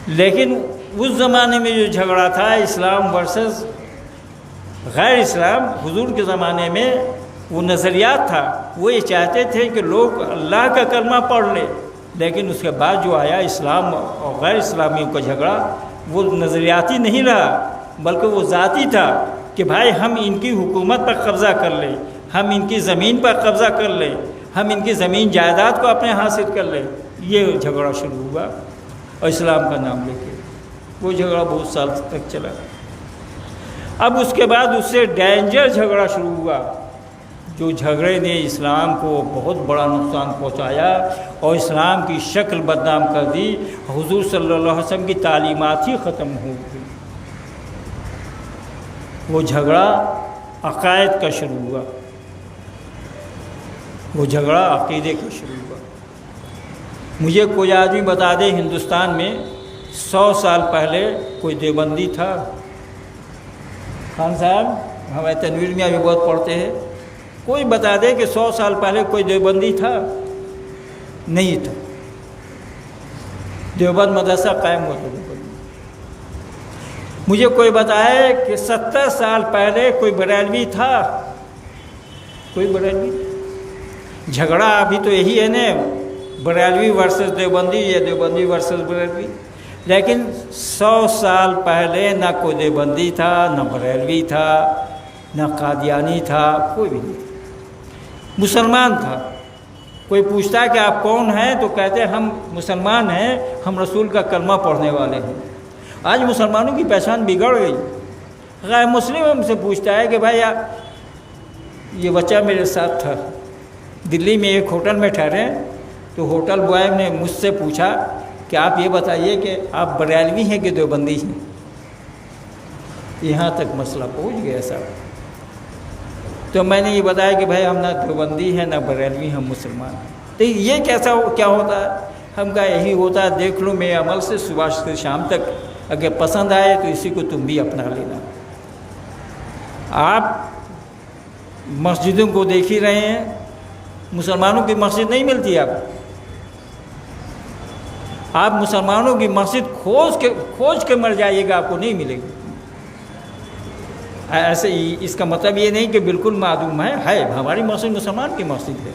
لیکن اس زمانے میں جو جھگڑا تھا اسلام ورسز غیر اسلام، حضور کے زمانے میں وہ نظریات تھا، وہ یہ چاہتے تھے کہ لوگ اللہ کا کلمہ پڑھ لیں، لیکن اس کے بعد جو آیا اسلام اور غیر اسلامیوں کا جھگڑا، وہ نظریاتی نہیں رہا بلکہ وہ ذاتی تھا کہ بھائی ہم ان کی حکومت پر قبضہ کر لیں، ہم ان کی زمین پر قبضہ کر لیں، ہم ان کی زمین جائیداد کو اپنے حاصل کر لیں۔ یہ جھگڑا شروع ہوا اور اسلام کا نام لے کے وہ جھگڑا بہت سال تک چلا۔ اب اس کے بعد اس سے ڈینجر جھگڑا شروع ہوا، جو جھگڑے نے اسلام کو بہت بڑا نقصان پہنچایا اور اسلام کی شکل بدنام کر دی، حضور صلی اللہ علیہ وسلم کی تعلیمات ہی ختم ہو گئی۔ وہ جھگڑا عقائد کا شروع ہوا، وہ جھگڑا عقیدے کا شروع ہوا۔ مجھے کوئی آدمی بتا دے ہندوستان میں 100 سال پہلے کوئی دیوبندی تھا؟ خان صاحب ہمیں تنویر میں ابھی بہت پڑھتے ہیں، کوئی بتا دے کہ 100 سال پہلے کوئی دیوبندی تھا؟ نہیں تھا۔ دیوبند مدرسہ قائم ہوا تھا دیوبند۔ مجھے کوئی بتائے کہ 70 سال پہلے کوئی بریلوی تھا؟ کوئی بریلوی؟ جھگڑا ابھی تو یہی ہے نا، بریلوی ورسز دیوبندی یا دیوبندی ورسز بریلوی، لیکن 100 سال پہلے نہ کوئی دیوبندی تھا، نہ بریلوی تھا، نہ قادیانی تھا، کوئی بھی نہیں تھا، مسلمان تھا۔ کوئی پوچھتا ہے کہ آپ کون ہیں تو کہتے ہیں ہم مسلمان ہیں، ہم رسول کا کلمہ پڑھنے والے ہیں۔ آج مسلمانوں کی پہچان بگڑ گئی۔ غیر مسلم ہم سے پوچھتا ہے کہ بھائی یہ بچہ میرے ساتھ تھا، دلی میں ایک ہوٹل میں ٹھہرے تو ہوٹل بوائے نے مجھ سے پوچھا کہ آپ یہ بتائیے کہ آپ بریلوی ہیں کہ دیوبندی ہیں؟ یہاں تک مسئلہ پہنچ گیا صاحب۔ تو میں نے یہ بتایا کہ بھائی ہم نہ دیوبندی ہیں نہ بریلوی، ہم مسلمان ہیں۔ تو یہ کیا ہوتا ہے؟ ہم کا یہی ہوتا ہے، دیکھ لو میرے عمل سے صبح سے شام تک، اگر پسند آئے تو اسی کو تم بھی اپنا لینا۔ آپ مسجدوں کو دیکھ ہی رہے ہیں، مسلمانوں کی مسجد نہیں ملتی آپ مسلمانوں کی مسجد کھوج کے مر جائیے گا، آپ کو نہیں ملے گی۔ ایسے اس کا مطلب یہ نہیں کہ بالکل معدوم ہے، ہماری مسجد مسلمان کی مسجد ہے،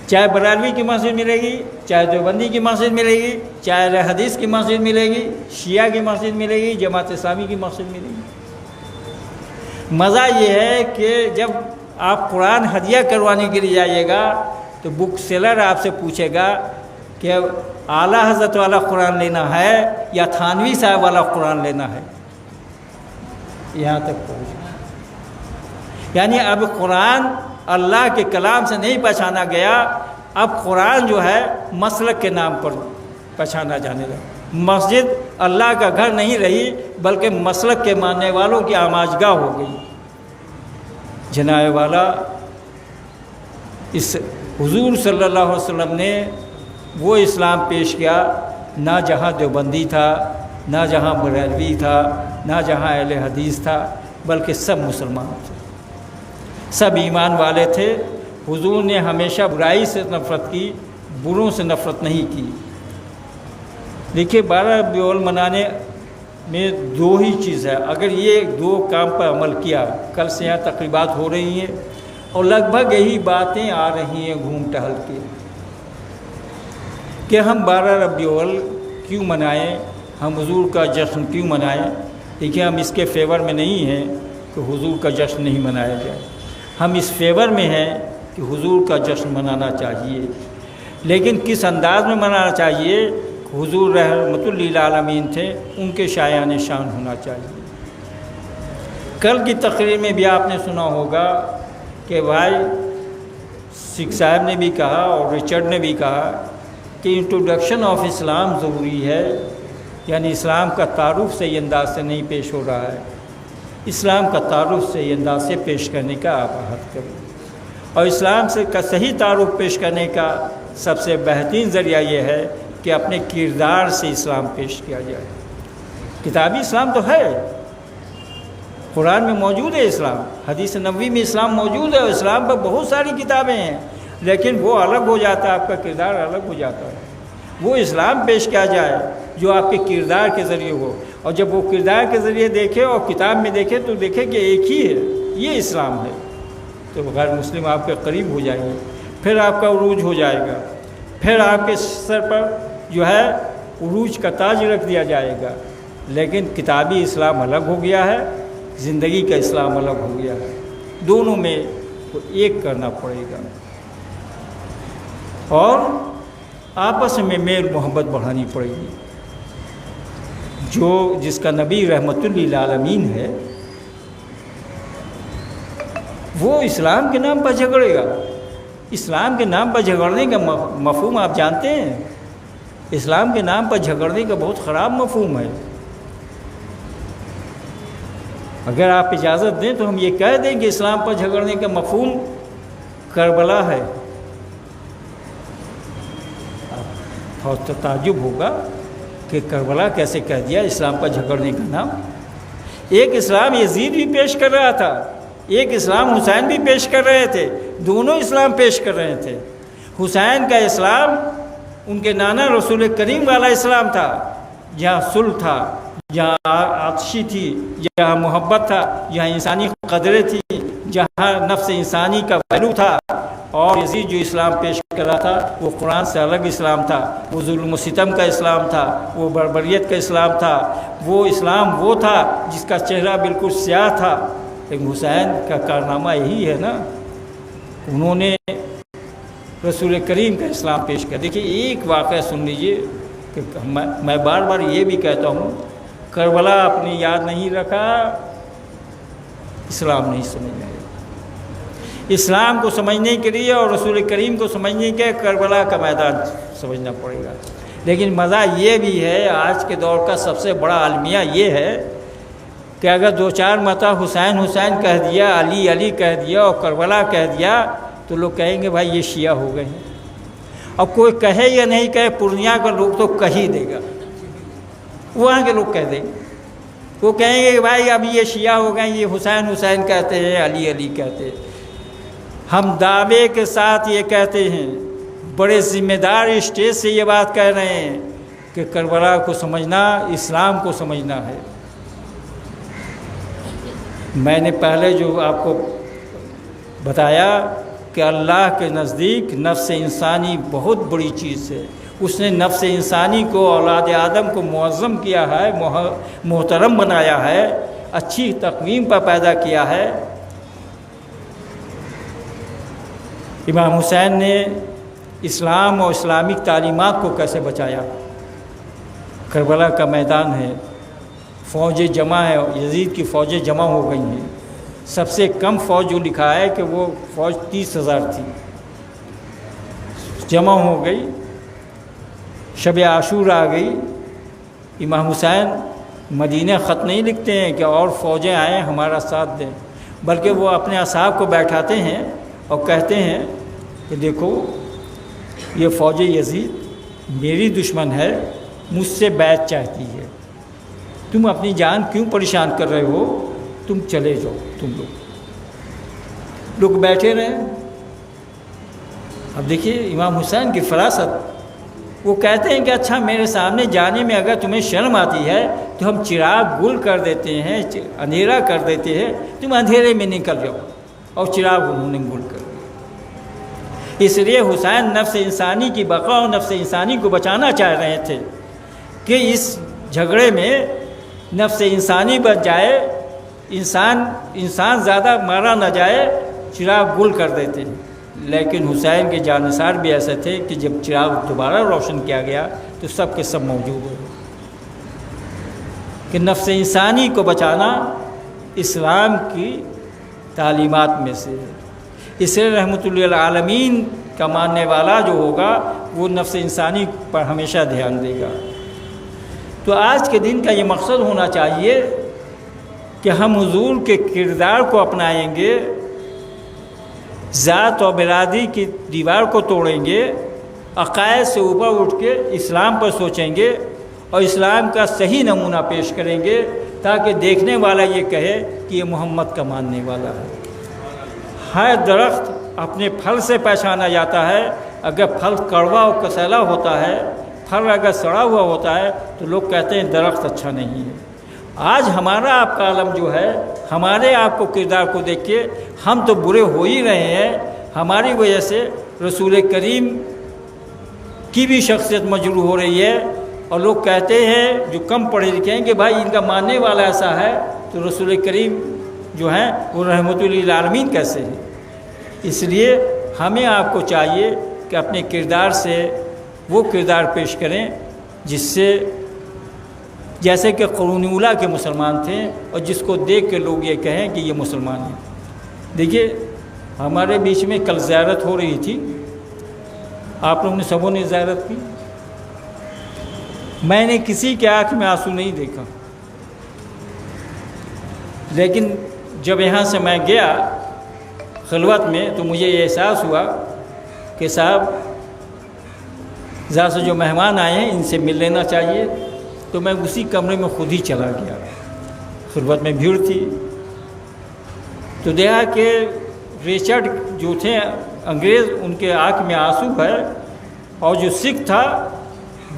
چاہے بریلوی کی مسجد ملے گی، چاہے دیوبندی کی مسجد ملے گی، چاہے اہل حدیث کی مسجد ملے گی، شیعہ کی مسجد ملے گی، جماعت اسلامی کی مسجد ملے گی۔ مزہ یہ ہے کہ جب آپ قرآن ہدیہ کروانے کے لیے جائیے گا تو بک سیلر آپ سے پوچھے گا کہ اعلیٰ حضرت والا قرآن لینا ہے یا تھانوی صاحب والا قرآن لینا ہے، یہاں تک پہنچ۔ یعنی اب قرآن اللہ کے کلام سے نہیں پہچانا گیا، اب قرآن جو ہے مسلک کے نام پر پہچانا جانے لگا۔ مسجد اللہ کا گھر نہیں رہی بلکہ مسلک کے ماننے والوں کی آماجگاہ ہو گئی۔ جناب والا، اس حضور صلی اللہ علیہ وسلم نے وہ اسلام پیش کیا نہ جہاں دیوبندی تھا، نہ جہاں بریلوی تھا، نہ جہاں اہل حدیث تھا، بلکہ سب مسلمان تھے، سب ایمان والے تھے۔ حضور نے ہمیشہ برائی سے نفرت کی، بروں سے نفرت نہیں کی۔ دیکھیے 12 ربیع الاول منانے میں دو ہی چیز ہے، اگر یہ دو کام پر عمل کیا، کل سے یہاں تقریبات ہو رہی ہیں اور لگ بھگ یہی باتیں آ رہی ہیں گھوم ٹہل کے کہ ہم 12 ربیع الاول کیوں منائیں، ہم حضور کا جشن کیوں منائیں۔ دیکھیے ہم اس کے فیور میں نہیں ہیں کہ حضور کا جشن نہیں منایا جائے، ہم اس فیور میں ہیں کہ حضور کا جشن منانا چاہیے، لیکن کس انداز میں منانا چاہیے؟ حضور رحمت للعالمین تھے، ان کے شایان شان ہونا چاہیے۔ کل کی تقریر میں بھی آپ نے سنا ہوگا کہ بھائی سکھ صاحب نے بھی کہا اور رچرڈ نے بھی کہا کہ انٹروڈکشن آف اسلام ضروری ہے، یعنی اسلام کا تعارف صحیح انداز سے نہیں پیش ہو رہا ہے، اسلام کا تعارف صحیح انداز سے پیش کرنے کا آپ عہد کریں، اور اسلام سے کا صحیح تعارف پیش کرنے کا سب سے بہترین ذریعہ یہ ہے کہ اپنے کردار سے اسلام پیش کیا جائے۔ کتابی اسلام تو ہے، قرآن میں موجود ہے اسلام، حدیث نبوی میں اسلام موجود ہے، اور اسلام پر بہت ساری کتابیں ہیں، لیکن وہ الگ ہو جاتا ہے، آپ کا کردار الگ ہو جاتا ہے۔ وہ اسلام پیش کیا جائے جو آپ کے کردار کے ذریعے ہو، اور جب وہ کردار کے ذریعے دیکھے اور کتاب میں دیکھے تو دیکھے کہ ایک ہی ہے، یہ اسلام ہے، تو غیر مسلم آپ کے قریب ہو جائیں گے، پھر آپ کا عروج ہو جائے گا، پھر آپ کے سر پر جو ہے عروج کا تاج رکھ دیا جائے گا۔ لیکن کتابی اسلام الگ ہو گیا ہے، زندگی کا اسلام الگ ہو گیا ہے، دونوں میں ایک کرنا پڑے گا، اور آپس میں میل محبت بڑھانی پڑے گی۔ جس کا نبی رحمت للعالمین ہے وہ اسلام کے نام پر جھگڑے گا۔ اسلام کے نام پر جھگڑنے کا مفہوم آپ جانتے ہیں؟ اسلام کے نام پر جھگڑنے کا بہت خراب مفہوم ہے۔ اگر آپ اجازت دیں تو ہم یہ کہہ دیں کہ اسلام پر جھگڑنے کا مفہوم کربلا ہے۔ بہت تعجب ہوگا کہ کربلا کیسے کہہ دیا اسلام پر جھگڑنے کا نام۔ ایک اسلام یزید بھی پیش کر رہا تھا، ایک اسلام حسین بھی پیش کر رہے تھے، دونوں اسلام پیش کر رہے تھے۔ حسین کا اسلام ان کے نانا رسول کریم والا اسلام تھا، جہاں صلح تھا، جہاں آتشی تھی، جہاں محبت تھا، جہاں انسانی قدریں تھیں، جہاں نفس انسانی کا ویلو تھا۔ اور یزید جو اسلام پیش کر رہا تھا وہ قرآن سے الگ اسلام تھا، وہ ظلم و ستم کا اسلام تھا، وہ بربریت کا اسلام تھا، وہ اسلام وہ تھا جس کا چہرہ بالکل سیاہ تھا۔ لیکن حسین کا کارنامہ یہی ہے نا، انہوں نے رسول کریم کا اسلام پیش کیا۔ دیکھیے ایک واقعہ سن لیجئے کہ میں بار بار یہ بھی کہتا ہوں، کربلا اپنی یاد نہیں رکھا، اسلام نہیں سمجھنا ہے۔ اسلام کو سمجھنے کے لیے اور رسول کریم کو سمجھنے کے کربلا کا میدان سمجھنا پڑے گا۔ لیکن مزہ یہ بھی ہے، آج کے دور کا سب سے بڑا المیہ یہ ہے کہ اگر دو چار مرتبہ حسین حسین کہہ دیا، علی علی کہہ دیا اور کربلا کہہ دیا تو لوگ کہیں گے بھائی یہ شیعہ ہو گئے ہیں۔ اب کوئی کہے یا نہیں کہے، پورنیہ کا لوگ تو کہہ ہی دے گا، وہاں کے لوگ کہہ دیں گے، وہ کہیں گے کہ بھائی اب یہ شیعہ ہو گئے، یہ حسین حسین کہتے ہیں، علی علی کہتے ہیں۔ ہم دعوے کے ساتھ یہ کہتے ہیں، بڑے ذمہ دار اسٹیج سے یہ بات کہہ رہے ہیں کہ کربلا کو سمجھنا اسلام کو سمجھنا ہے۔ میں نے پہلے جو آپ کو بتایا کہ اللہ کے نزدیک نفس انسانی بہت بڑی چیز ہے، اس نے نفس انسانی کو، اولاد آدم کو معظم کیا ہے، محترم بنایا ہے، اچھی تقویم پر پیدا کیا ہے۔ امام حسین نے اسلام اور اسلامک تعلیمات کو کیسے بچایا؟ کربلا کا میدان ہے، فوجیں جمع ہے، یزید کی فوجیں جمع ہو گئی ہیں، سب سے کم فوج جو لکھا ہے کہ وہ فوج 30,000 تھی، جمع ہو گئی، شب عاشور آ گئی، امام حسین مدینہ خط نہیں لکھتے ہیں کہ اور فوجیں آئیں ہمارا ساتھ دیں، بلکہ وہ اپنے اصحاب کو بیٹھاتے ہیں اور کہتے ہیں کہ دیکھو یہ فوج یزید میری دشمن ہے، مجھ سے بیعت چاہتی ہے، تم اپنی جان کیوں پریشان کر رہے ہو، تم چلے جاؤ، تم لوگ بیٹھے رہے۔ اب دیکھیے امام حسین کی فراست، وہ کہتے ہیں کہ اچھا میرے سامنے جانے میں اگر تمہیں شرم آتی ہے تو ہم چراغ گل کر دیتے ہیں، اندھیرا کر دیتے ہیں، تم اندھیرے میں نکل جاؤ، اور چراغ انہوں نے گل کر دیا۔ اس لیے حسین نفس انسانی کی بقا اور نفس انسانی کو بچانا چاہ رہے تھے کہ اس جھگڑے میں نفس انسانی بچ جائے، انسان زیادہ مارا نہ جائے، چراغ گل کر دیتے ہیں۔ لیکن حسین کے جانثار بھی ایسے تھے کہ جب چراغ دوبارہ روشن کیا گیا تو سب کے سب موجود ہوئے، کہ نفس انسانی کو بچانا اسلام کی تعلیمات میں سے ہے۔ اس لیے رحمۃ للعالمین کا ماننے والا جو ہوگا وہ نفس انسانی پر ہمیشہ دھیان دے گا۔ تو آج کے دن کا یہ مقصد ہونا چاہیے کہ ہم حضور کے کردار کو اپنائیں گے، ذات و برادری کی دیوار کو توڑیں گے، عقائد سے اوپر اٹھ کے اسلام پر سوچیں گے اور اسلام کا صحیح نمونہ پیش کریں گے، تاکہ دیکھنے والا یہ کہے کہ یہ محمد کا ماننے والا ہے۔ ہر درخت اپنے پھل سے پہچانا جاتا ہے، اگر پھل کڑوا اور کسیلا ہوتا ہے، پھل اگر سڑا ہوا ہوتا ہے تو لوگ کہتے ہیں درخت اچھا نہیں ہے۔ آج ہمارا آپ کا عالم جو ہے، ہمارے آپ کو کردار کو دیکھ کے ہم تو برے ہو ہی رہے ہیں، ہماری وجہ سے رسول کریم کی بھی شخصیت مجروح ہو رہی ہے، اور لوگ کہتے ہیں جو کم پڑھے لکھے ہیں کہ بھائی ان کا ماننے والا ایسا ہے تو رسول کریم جو ہیں وہ رحمت للعالمین کیسے ہیں۔ اس لیے ہمیں آپ کو چاہیے کہ اپنے کردار سے وہ کردار پیش کریں جس سے، جیسے کہ قرون اولیٰ کے مسلمان تھے اور جس کو دیکھ کے لوگ یہ کہیں کہ یہ مسلمان ہیں۔ دیکھیے ہمارے بیچ میں کل زیارت ہو رہی تھی، آپ لوگوں نے سبوں نے زیارت کی، میں نے کسی کے آنکھ میں آنسو نہیں دیکھا، لیکن جب یہاں سے میں گیا خلوت میں تو مجھے یہ احساس ہوا کہ صاحب ذرا سے جو مہمان آئے ہیں ان سے مل لینا چاہیے، تو میں اسی کمرے میں خود ہی چلا گیا۔ خلوت میں بھیڑ تھی تو دیکھا کہ ریچرڈ جو تھے انگریز، ان کے آنکھ میں آنسو ہے، اور جو سکھ تھا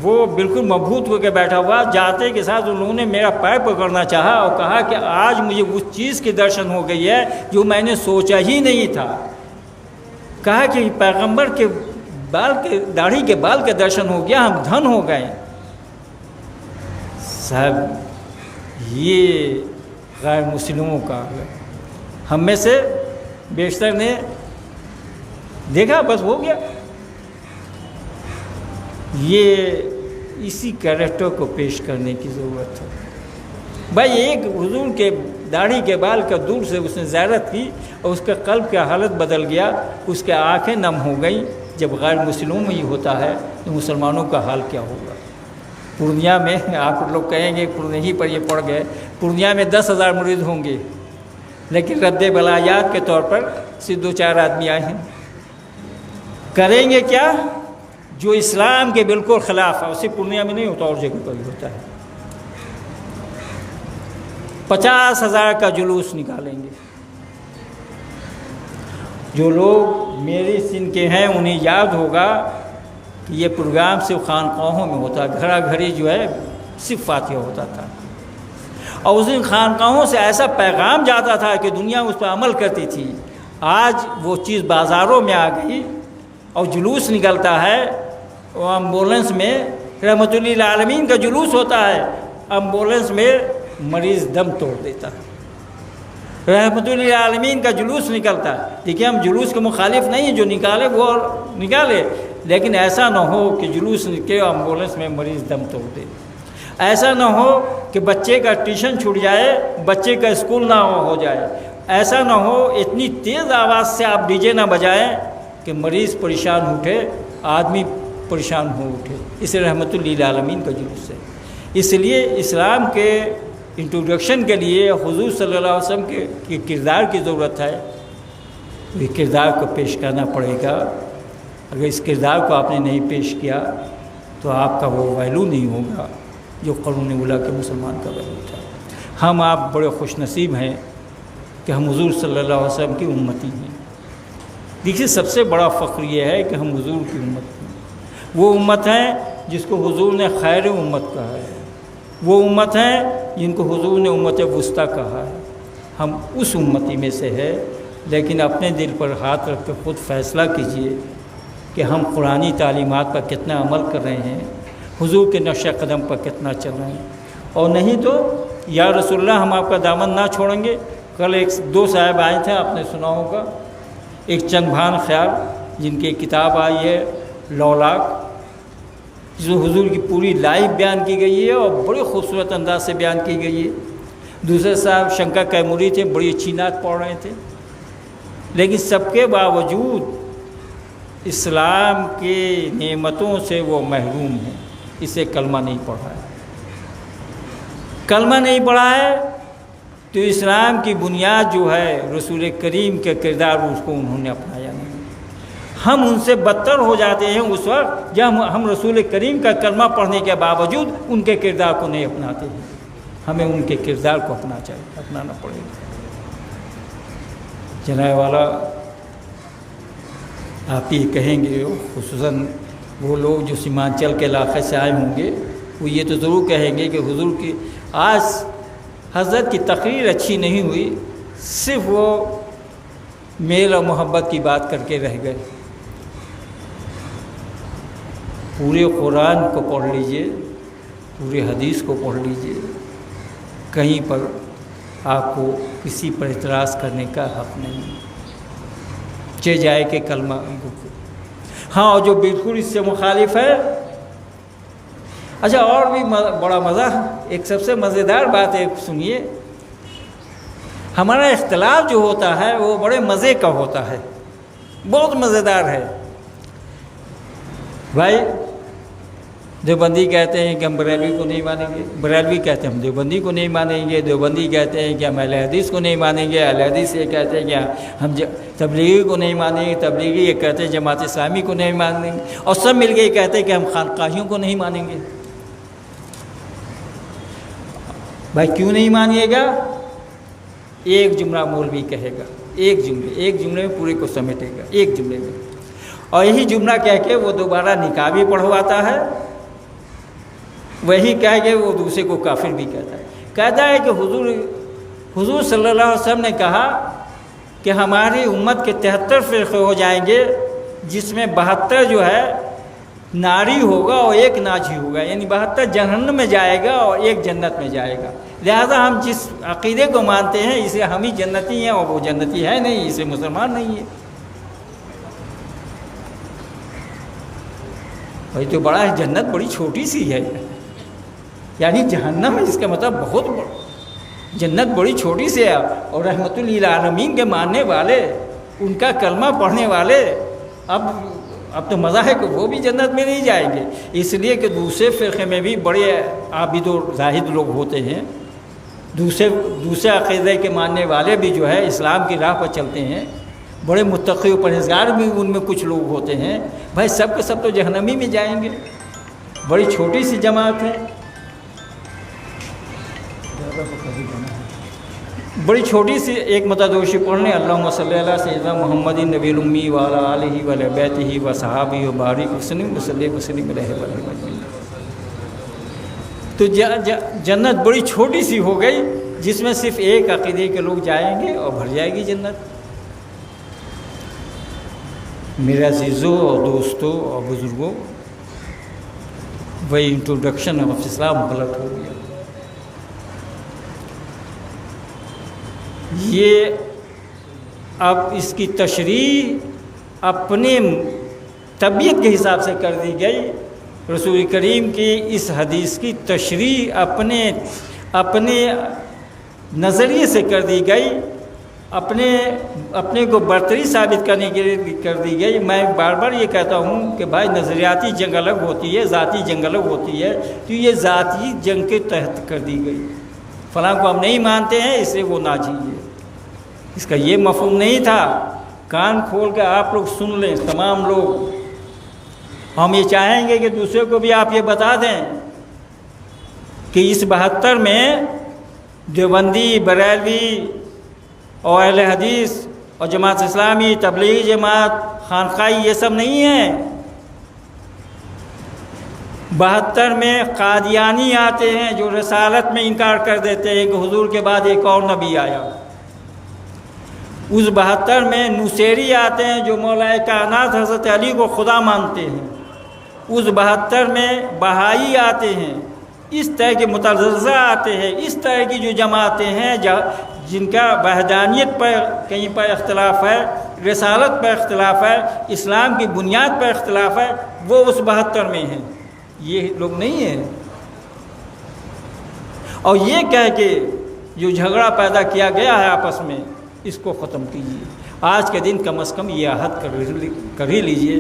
وہ بالکل مبہوت ہو کے بیٹھا ہوا، جاتے کے ساتھ ان لوگوں نے میرا پیر پکڑنا چاہا اور کہا کہ آج مجھے اس چیز کی درشن ہو گئی ہے جو میں نے سوچا ہی نہیں تھا۔ کہا کہ پیغمبر کے بال کے داڑھی کے بال کے درشن ہو گیا، ہم دھن ہو گئے۔ صاحب یہ غیر مسلموں کا، ہم میں سے بیشتر نے دیکھا بس ہو گیا۔ یہ اسی کیریکٹر کو پیش کرنے کی ضرورت ہے۔ بھائی ایک حضور کے داڑھی کے بال کا دور سے اس نے زیارت کی اور اس کا قلب کا حالت بدل گیا، اس کے آنکھیں نم ہو گئیں۔ جب غیر مسلموں میں یہ ہوتا ہے تو مسلمانوں کا حال کیا ہوگا؟ پورنیہ میں آپ لوگ کہیں گے پورنیہ پر یہ پڑ گئے، پورنیہ میں 10,000 مرید ہوں گے، لیکن رد بلایات کے طور پر صرف 2-4 آدمی آئے ہیں۔ کریں گے کیا؟ جو اسلام کے بالکل خلاف ہے، اسے پورنیہ میں نہیں ہوتا، اور جگہ پر بھی ہوتا ہے۔ 50,000 کا جلوس نکالیں گے۔ جو لوگ میری سن کے ہیں انہیں یاد ہوگا کہ یہ پروگرام صرف خانقاہوں میں ہوتا، گھرا گھری جو ہے صرف فاتحہ ہوتا تھا، اور اس دن خانقاہوں سے ایسا پیغام جاتا تھا کہ دنیا اس پر عمل کرتی تھی۔ آج وہ چیز بازاروں میں آ گئی اور جلوس نکلتا ہے، وہ ایمبولینس میں رحمت للعالمین کا جلوس ہوتا ہے، ایمبولینس میں مریض دم توڑ دیتا ہے، رحمت للعالمین کا جلوس نکلتا ہے۔ دیکھیے ہم جلوس کے مخالف نہیں ہیں، جو نکالے وہ نکالے، لیکن ایسا نہ ہو کہ جلوس نکلے ایمبولینس میں مریض دم توڑ دے، ایسا نہ ہو کہ بچے کا ٹیوشن چھوٹ جائے، بچے کا اسکول نہ ہو جائے، ایسا نہ ہو اتنی تیز آواز سے آپ ڈی جے نہ بجائیں کہ مریض پریشان اٹھے، آدمی پریشان ہو اٹھے۔ اسے رحمت للعالمین کا جلوس ہے۔ اس لیے اسلام کے انٹروڈکشن کے لیے حضور صلی اللہ علیہ وسلم کے کردار کی ضرورت ہے. یہ کردار کو پیش کرنا پڑے گا. اگر اس کردار کو آپ نے نہیں پیش کیا تو آپ کا وہ ویلو نہیں ہوگا جو قرون اولیٰ کے مسلمان کا ویلو تھا. ہم آپ بڑے خوش نصیب ہیں کہ ہم حضور صلی اللہ علیہ وسلم کی امتی ہیں. دیکھیے سب سے بڑا فخر یہ ہے کہ ہم حضور کی امت ہیں. وہ امت ہیں جس کو حضور نے خیر امت کہا ہے. وہ امت ہیں جن کو حضور نے امت وسطیٰ کہا ہے. ہم اس امتی میں سے ہے. لیکن اپنے دل پر ہاتھ رکھ کے خود فیصلہ کیجئے کہ ہم قرآنی تعلیمات پر کتنا عمل کر رہے ہیں, حضور کے نقش قدم پر کتنا چل رہے ہیں. اور نہیں تو یا رسول اللہ ہم آپ کا دامن نہ چھوڑیں گے. کل دو صاحب آئے تھے, آپ نے سنا ہوگا, ایک چنگ بھان خیال جن کی کتاب آئی ہے لولاک, جس میں حضور کی پوری لائف بیان کی گئی ہے اور بڑے خوبصورت انداز سے بیان کی گئی ہے. دوسرے صاحب شنکر کیموری تھے, بڑی اچھی نعت پڑھ رہے تھے. لیکن سب کے باوجود اسلام کے نعمتوں سے وہ محروم ہیں. اسے کلمہ نہیں پڑھا ہے. کلمہ نہیں پڑھا ہے تو اسلام کی بنیاد جو ہے رسول کریم کے کردار, اس کو انہوں نے اپنایا نہیں. ہم ان سے بدتر ہو جاتے ہیں اس وقت جب ہم رسول کریم کا کلمہ پڑھنے کے باوجود ان کے کردار کو نہیں اپناتے ہیں. ہمیں ان کے کردار کو اپنانا پڑے گا. جناب والا آپ یہ کہیں گے, خصوصاً وہ لوگ جو سیمانچل کے علاقے سے آئے ہوں گے, وہ یہ تو ضرور کہیں گے کہ حضور کی آج حضرت کی تقریر اچھی نہیں ہوئی, صرف وہ میل اور محبت کی بات کر کے رہ گئے. پورے قرآن کو پڑھ لیجئے, پورے حدیث کو پڑھ لیجئے, کہیں پر آپ کو کسی پر اعتراض کرنے کا حق نہیں. چہ جائے کہ کلمہ. ہاں, اور جو بالکل اس سے مخالف ہے. اچھا, اور بھی بڑا مزہ, ایک سب سے مزیدار بات ہے, سنیے. ہمارا اختلاف جو ہوتا ہے وہ بڑے مزے کا ہوتا ہے, بہت مزیدار ہے. بھائی دیوبندی کہتے ہیں کہ ہم بریلوی کو نہیں مانیں گے, بریلوی کہتے ہیں ہم دیوبندی کو نہیں مانیں گے, دیوبندی کہتے ہیں کہ ہم اہل حدیث کو نہیں مانیں گے, اہل حدیث یہ کہتے ہیں کہ ہم تبلیغی کو نہیں مانیں گے, تبلیغی یہ کہتے ہیں جماعت اسلامی کو نہیں مانیں گے, اور سب مل کے یہ کہتے ہیں کہ ہم خانقاہیوں کو نہیں مانیں گے. بھائی کیوں نہیں مانیے گا؟ ایک جملہ مولوی کہے گا, ایک جملے میں پورے کو سمیٹے گا, ایک جملے میں, اور یہی جملہ کہہ کے وہ دوبارہ نکاح بھی پڑھواتا ہے. وہی کہہ کے وہ دوسرے کو کافر بھی کہتا ہے کہ حضور صلی اللہ علیہ وسلم نے کہا کہ ہماری امت کے 73 فرقے ہو جائیں گے, جس میں 72 جو ہے ناری ہوگا اور ایک ناجی ہوگا, یعنی 72 جہنم میں جائے گا اور ایک جنت میں جائے گا. لہذا ہم جس عقیدے کو مانتے ہیں اسے ہم ہی جنتی ہیں, اور وہ جنتی ہے نہیں, اسے مسلمان نہیں ہے. بھائی تو بڑا ہے, جنت بڑی چھوٹی سی ہے, یعنی جہنم ہے, اس کا مطلب بہت بڑا. جنت بڑی چھوٹی سی ہے, اور رحمت للعالمین کے ماننے والے, ان کا کلمہ پڑھنے والے, اب تو مزہ ہے کہ وہ بھی جنت میں نہیں جائیں گے. اس لیے کہ دوسرے فرقے میں بھی بڑے عابد و زاہد لوگ ہوتے ہیں, دوسرے عقیدے کے ماننے والے بھی جو ہے اسلام کی راہ پر چلتے ہیں, بڑے متقی و پرہیزگار بھی ان میں کچھ لوگ ہوتے ہیں. بھائی سب کے سب تو جہنمی میں جائیں گے. بڑی چھوٹی سی جماعت ہے, بڑی چھوٹی سی ایک متدوشی پڑھنے, اللہم صلی اللہ سیدنا محمد نبی الامی وعلی آلہ وعلی بیتہ وصحابہ وبارک وسلم وسلم علیہ وسلم. تو جنت بڑی چھوٹی سی ہو گئی, جس میں صرف ایک عقیدے کے لوگ جائیں گے اور بھر جائے گی جنت. میرے عزیزوں اور دوستوں اور بزرگوں, وہی انٹروڈکشن آف اسلام غلط ہو گیا. یہ اب اس کی تشریح اپنے طبیعت کے حساب سے کر دی گئی. رسول کریم کی اس حدیث کی تشریح اپنے نظریے سے کر دی گئی اپنے کو برتری ثابت کرنے کے لیے کر دی گئی۔ میں بار بار یہ کہتا ہوں کہ بھائی نظریاتی جنگ الگ ہوتی ہے، ذاتی جنگ الگ ہوتی ہے، تو یہ ذاتی جنگ کے تحت کر دی گئی۔ فلاں کو ہم نہیں مانتے ہیں اس لیے وہ ناجی ہے، اس کا یہ مفہوم نہیں تھا۔ کان کھول کے آپ لوگ سن لیں تمام لوگ، ہم یہ چاہیں گے کہ دوسرے کو بھی آپ یہ بتا دیں کہ اس 72 میں دیوبندی، بریلوی اور اہل حدیث اور جماعت اسلامی، تبلیغی جماعت، خانقاہی یہ سب نہیں ہیں۔ 72 میں قادیانی آتے ہیں جو رسالت میں انکار کر دیتے ہیں کہ حضور کے بعد ایک اور نبی آیا۔ اس 72 میں نصیری آتے ہیں جو مولا کائنات حضرت علی کو خدا مانتے ہیں۔ اس 72 میں بہائی آتے ہیں، اس طرح کے متزلزلہ آتے ہیں، اس طرح کی جو جماعتیں ہیں جن کا وحدانیت پر کہیں پر اختلاف ہے، رسالت پر اختلاف ہے، اسلام کی بنیاد پر اختلاف ہے، وہ اس 72 میں ہیں۔ یہ لوگ نہیں ہیں۔ اور یہ کہہ کے جو جھگڑا پیدا کیا گیا ہے آپس میں، اس کو ختم کیجیے۔ آج کے دن کم از کم یہ عہد کر ہی لیجیے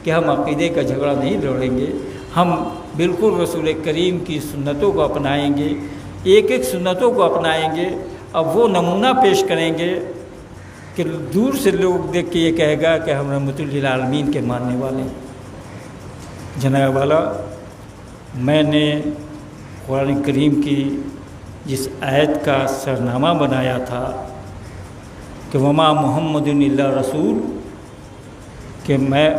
کہ ہم عقیدے کا جھگڑا نہیں لڑیں گے، ہم بالکل رسول کریم کی سنتوں کو اپنائیں گے، ایک ایک سنتوں کو اپنائیں گے۔ اب وہ نمونہ پیش کریں گے کہ دور سے لوگ دیکھ کے یہ کہے گا کہ ہم رحمت للعالمین کے ماننے والے ہیں۔ جناب والا، میں نے قرآن کریم کی جس آیت کا سرنامہ بنایا تھا کہ وما محمد الا رسول، کہ میں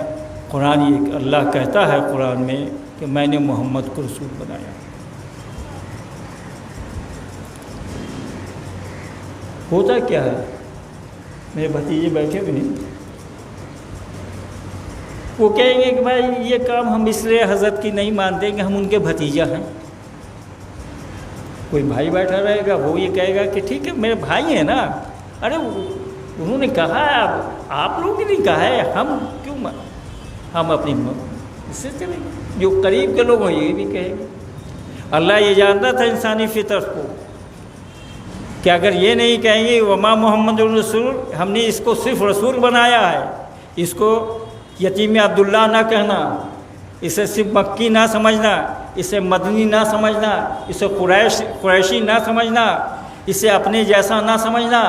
قرآن یہ اللہ کہتا ہے قرآن میں کہ میں نے محمد کو رسول بنایا۔ ہوتا کیا ہے، میرے بھتیجے بیٹھے بھی نہیں، وہ کہیں گے کہ بھائی یہ کام ہم اس لیے حضرت کی نہیں مانتے کہ ہم ان کے بھتیجا ہیں۔ کوئی بھائی بیٹھا رہے گا، وہ یہ کہے گا کہ ٹھیک ہے میرے بھائی ہیں نا، ارے انہوں نے کہا ہے، آپ لوگ نے کہا ہے، ہم کیوں ہم اپنی اس سے چلیں گے۔ جو قریب کے لوگ ہیں یہ بھی کہیں گے۔ اللہ یہ جانتا تھا انسانی فطرت کو کہ اگر یہ نہیں کہیں گے وما محمد الرسول، ہم نے اس کو صرف رسول بنایا ہے، اس کو یتیم عبداللہ نہ کہنا، اسے صرف مکی نہ سمجھنا، اسے مدنی نہ سمجھنا، اسے قریشی نہ سمجھنا، اسے اپنے جیسا نہ سمجھنا،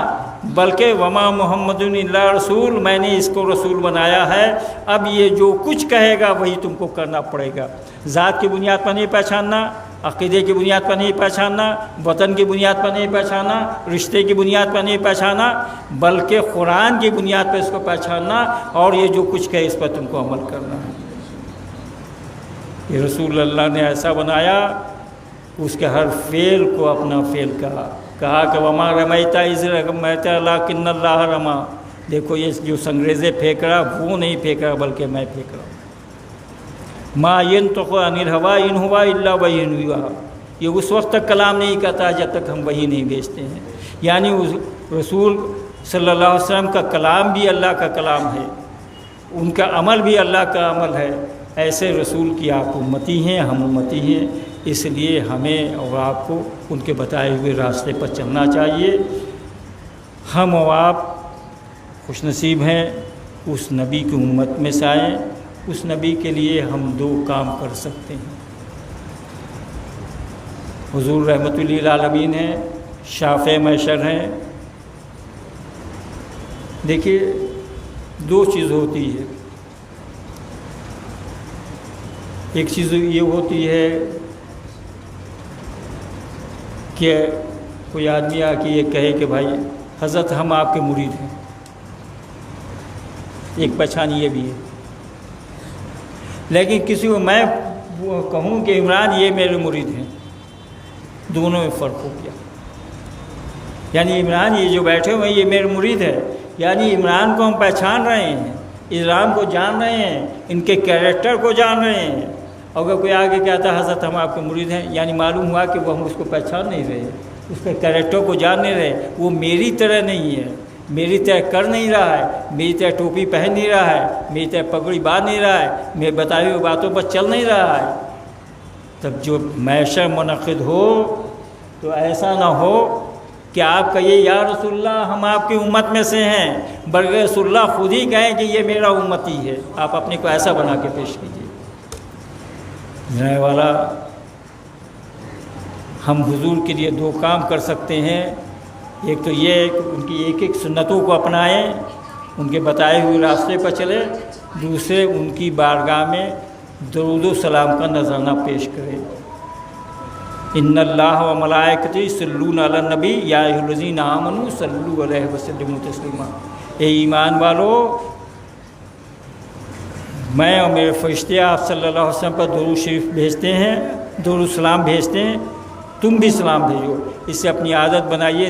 بلکہ وما محمد الا رسول، میں نے اس کو رسول بنایا ہے۔ اب یہ جو کچھ کہے گا وہی تم کو کرنا پڑے گا۔ ذات کی بنیاد پر نہیں پہچاننا، عقیدے کی بنیاد پر نہیں پہچاننا، وطن کی بنیاد پر نہیں پہچاننا، رشتے کی بنیاد پر نہیں پہچانا، بلکہ قرآن کی بنیاد پر اس کو پہچاننا، اور یہ جو کچھ کہے اس پر تم کو عمل کرنا ہے۔ یہ رسول اللہ نے ایسا بنایا، اس کے ہر فعل کو اپنا فعل کہا کہ وما رمیت اذ رمیت ولکن اللہ رما۔ دیکھو یہ جو سنگریزے پھینک رہا وہ نہیں پھینک رہا بلکہ میں پھینک رہا ہوں۔ ما ینطق عن الہوی ان ہوا الا وحی یوحی، یہ اس وقت تک کلام نہیں کہتا جب تک ہم وحی نہیں بھیجتے ہیں۔ یعنی اس رسول صلی اللہ علیہ وسلم کا کلام بھی اللہ کا کلام ہے، ان کا عمل بھی اللہ کا عمل ہے۔ ایسے رسول کی آپ امتی ہیں، ہم امتی ہیں، اس لیے ہمیں اور آپ کو ان کے بتائے ہوئے راستے پر چلنا چاہیے۔ ہم اور آپ خوش نصیب ہیں اس نبی کی امت میں سے آئیں۔ اس نبی کے لیے ہم دو کام کر سکتے ہیں۔ حضور رحمت للعالمین ہیں، شافع محشر ہیں۔ دیکھیے دو چیز ہوتی ہے، ایک چیز یہ ہوتی ہے کہ کوئی آدمی آ کے یہ کہے کہ بھائی حضرت ہم آپ کے مرید ہیں، ایک پہچان یہ بھی ہے۔ لیکن کسی کو میں کہوں کہ عمران یہ میرے مرید ہیں، دونوں میں فرق ہو گیا۔ یعنی عمران یہ جو بیٹھے ہوئے ہیں یہ میرے مرید ہے، یعنی عمران کو ہم پہچان رہے ہیں، اسلام کو جان رہے ہیں، ان کے کیریکٹر کو جان رہے ہیں۔ اگر کوئی آگے کہتا ہے حضرت ہم آپ کے مرید ہیں، یعنی معلوم ہوا کہ وہ ہم اس کو پہچان نہیں رہے، اس کے کیریکٹر کو جان نہیں رہے، وہ میری طرح نہیں ہے، میری طرح کر نہیں رہا ہے، میری طرح ٹوپی پہن نہیں رہا ہے، میری طرح پگڑی باندھ نہیں رہا ہے، میرے بتائی ہوئی باتوں پر چل نہیں رہا ہے۔ تب جو محشر منعقد ہو تو ایسا نہ ہو کہ آپ کہیے یا رسول اللہ ہم آپ کی امت میں سے ہیں، بلکہ رسول اللہ خود ہی کہیں کہ یہ میرا امتی ہے، آپ اپنے کو ایسا بنا کے پیش کیجیے۔ میرے والا، ہم حضور کے لیے دو کام کر سکتے ہیں، ایک تو یہ ہے کہ ان کی ایک ایک سنتوں کو اپنائیں، ان کے بتائے ہوئے راستے پر چلیں، دوسرے ان کی بارگاہ میں درود و سلام کا نذرانہ پیش کریں۔ ان اللہ و ملائکتہ یصلون علی النبی یا ایھا الذین آمنوا صلوا علیہ وسلموا تسلیما۔ اے ایمان والو، میں اور میرے فرشتے آپ صلی اللہ علیہ وسلم پر درود شریف بھیجتے ہیں، درود سلام بھیجتے ہیں، تم بھی سلام بھیجو۔ اس سے اپنی عادت بنائیے۔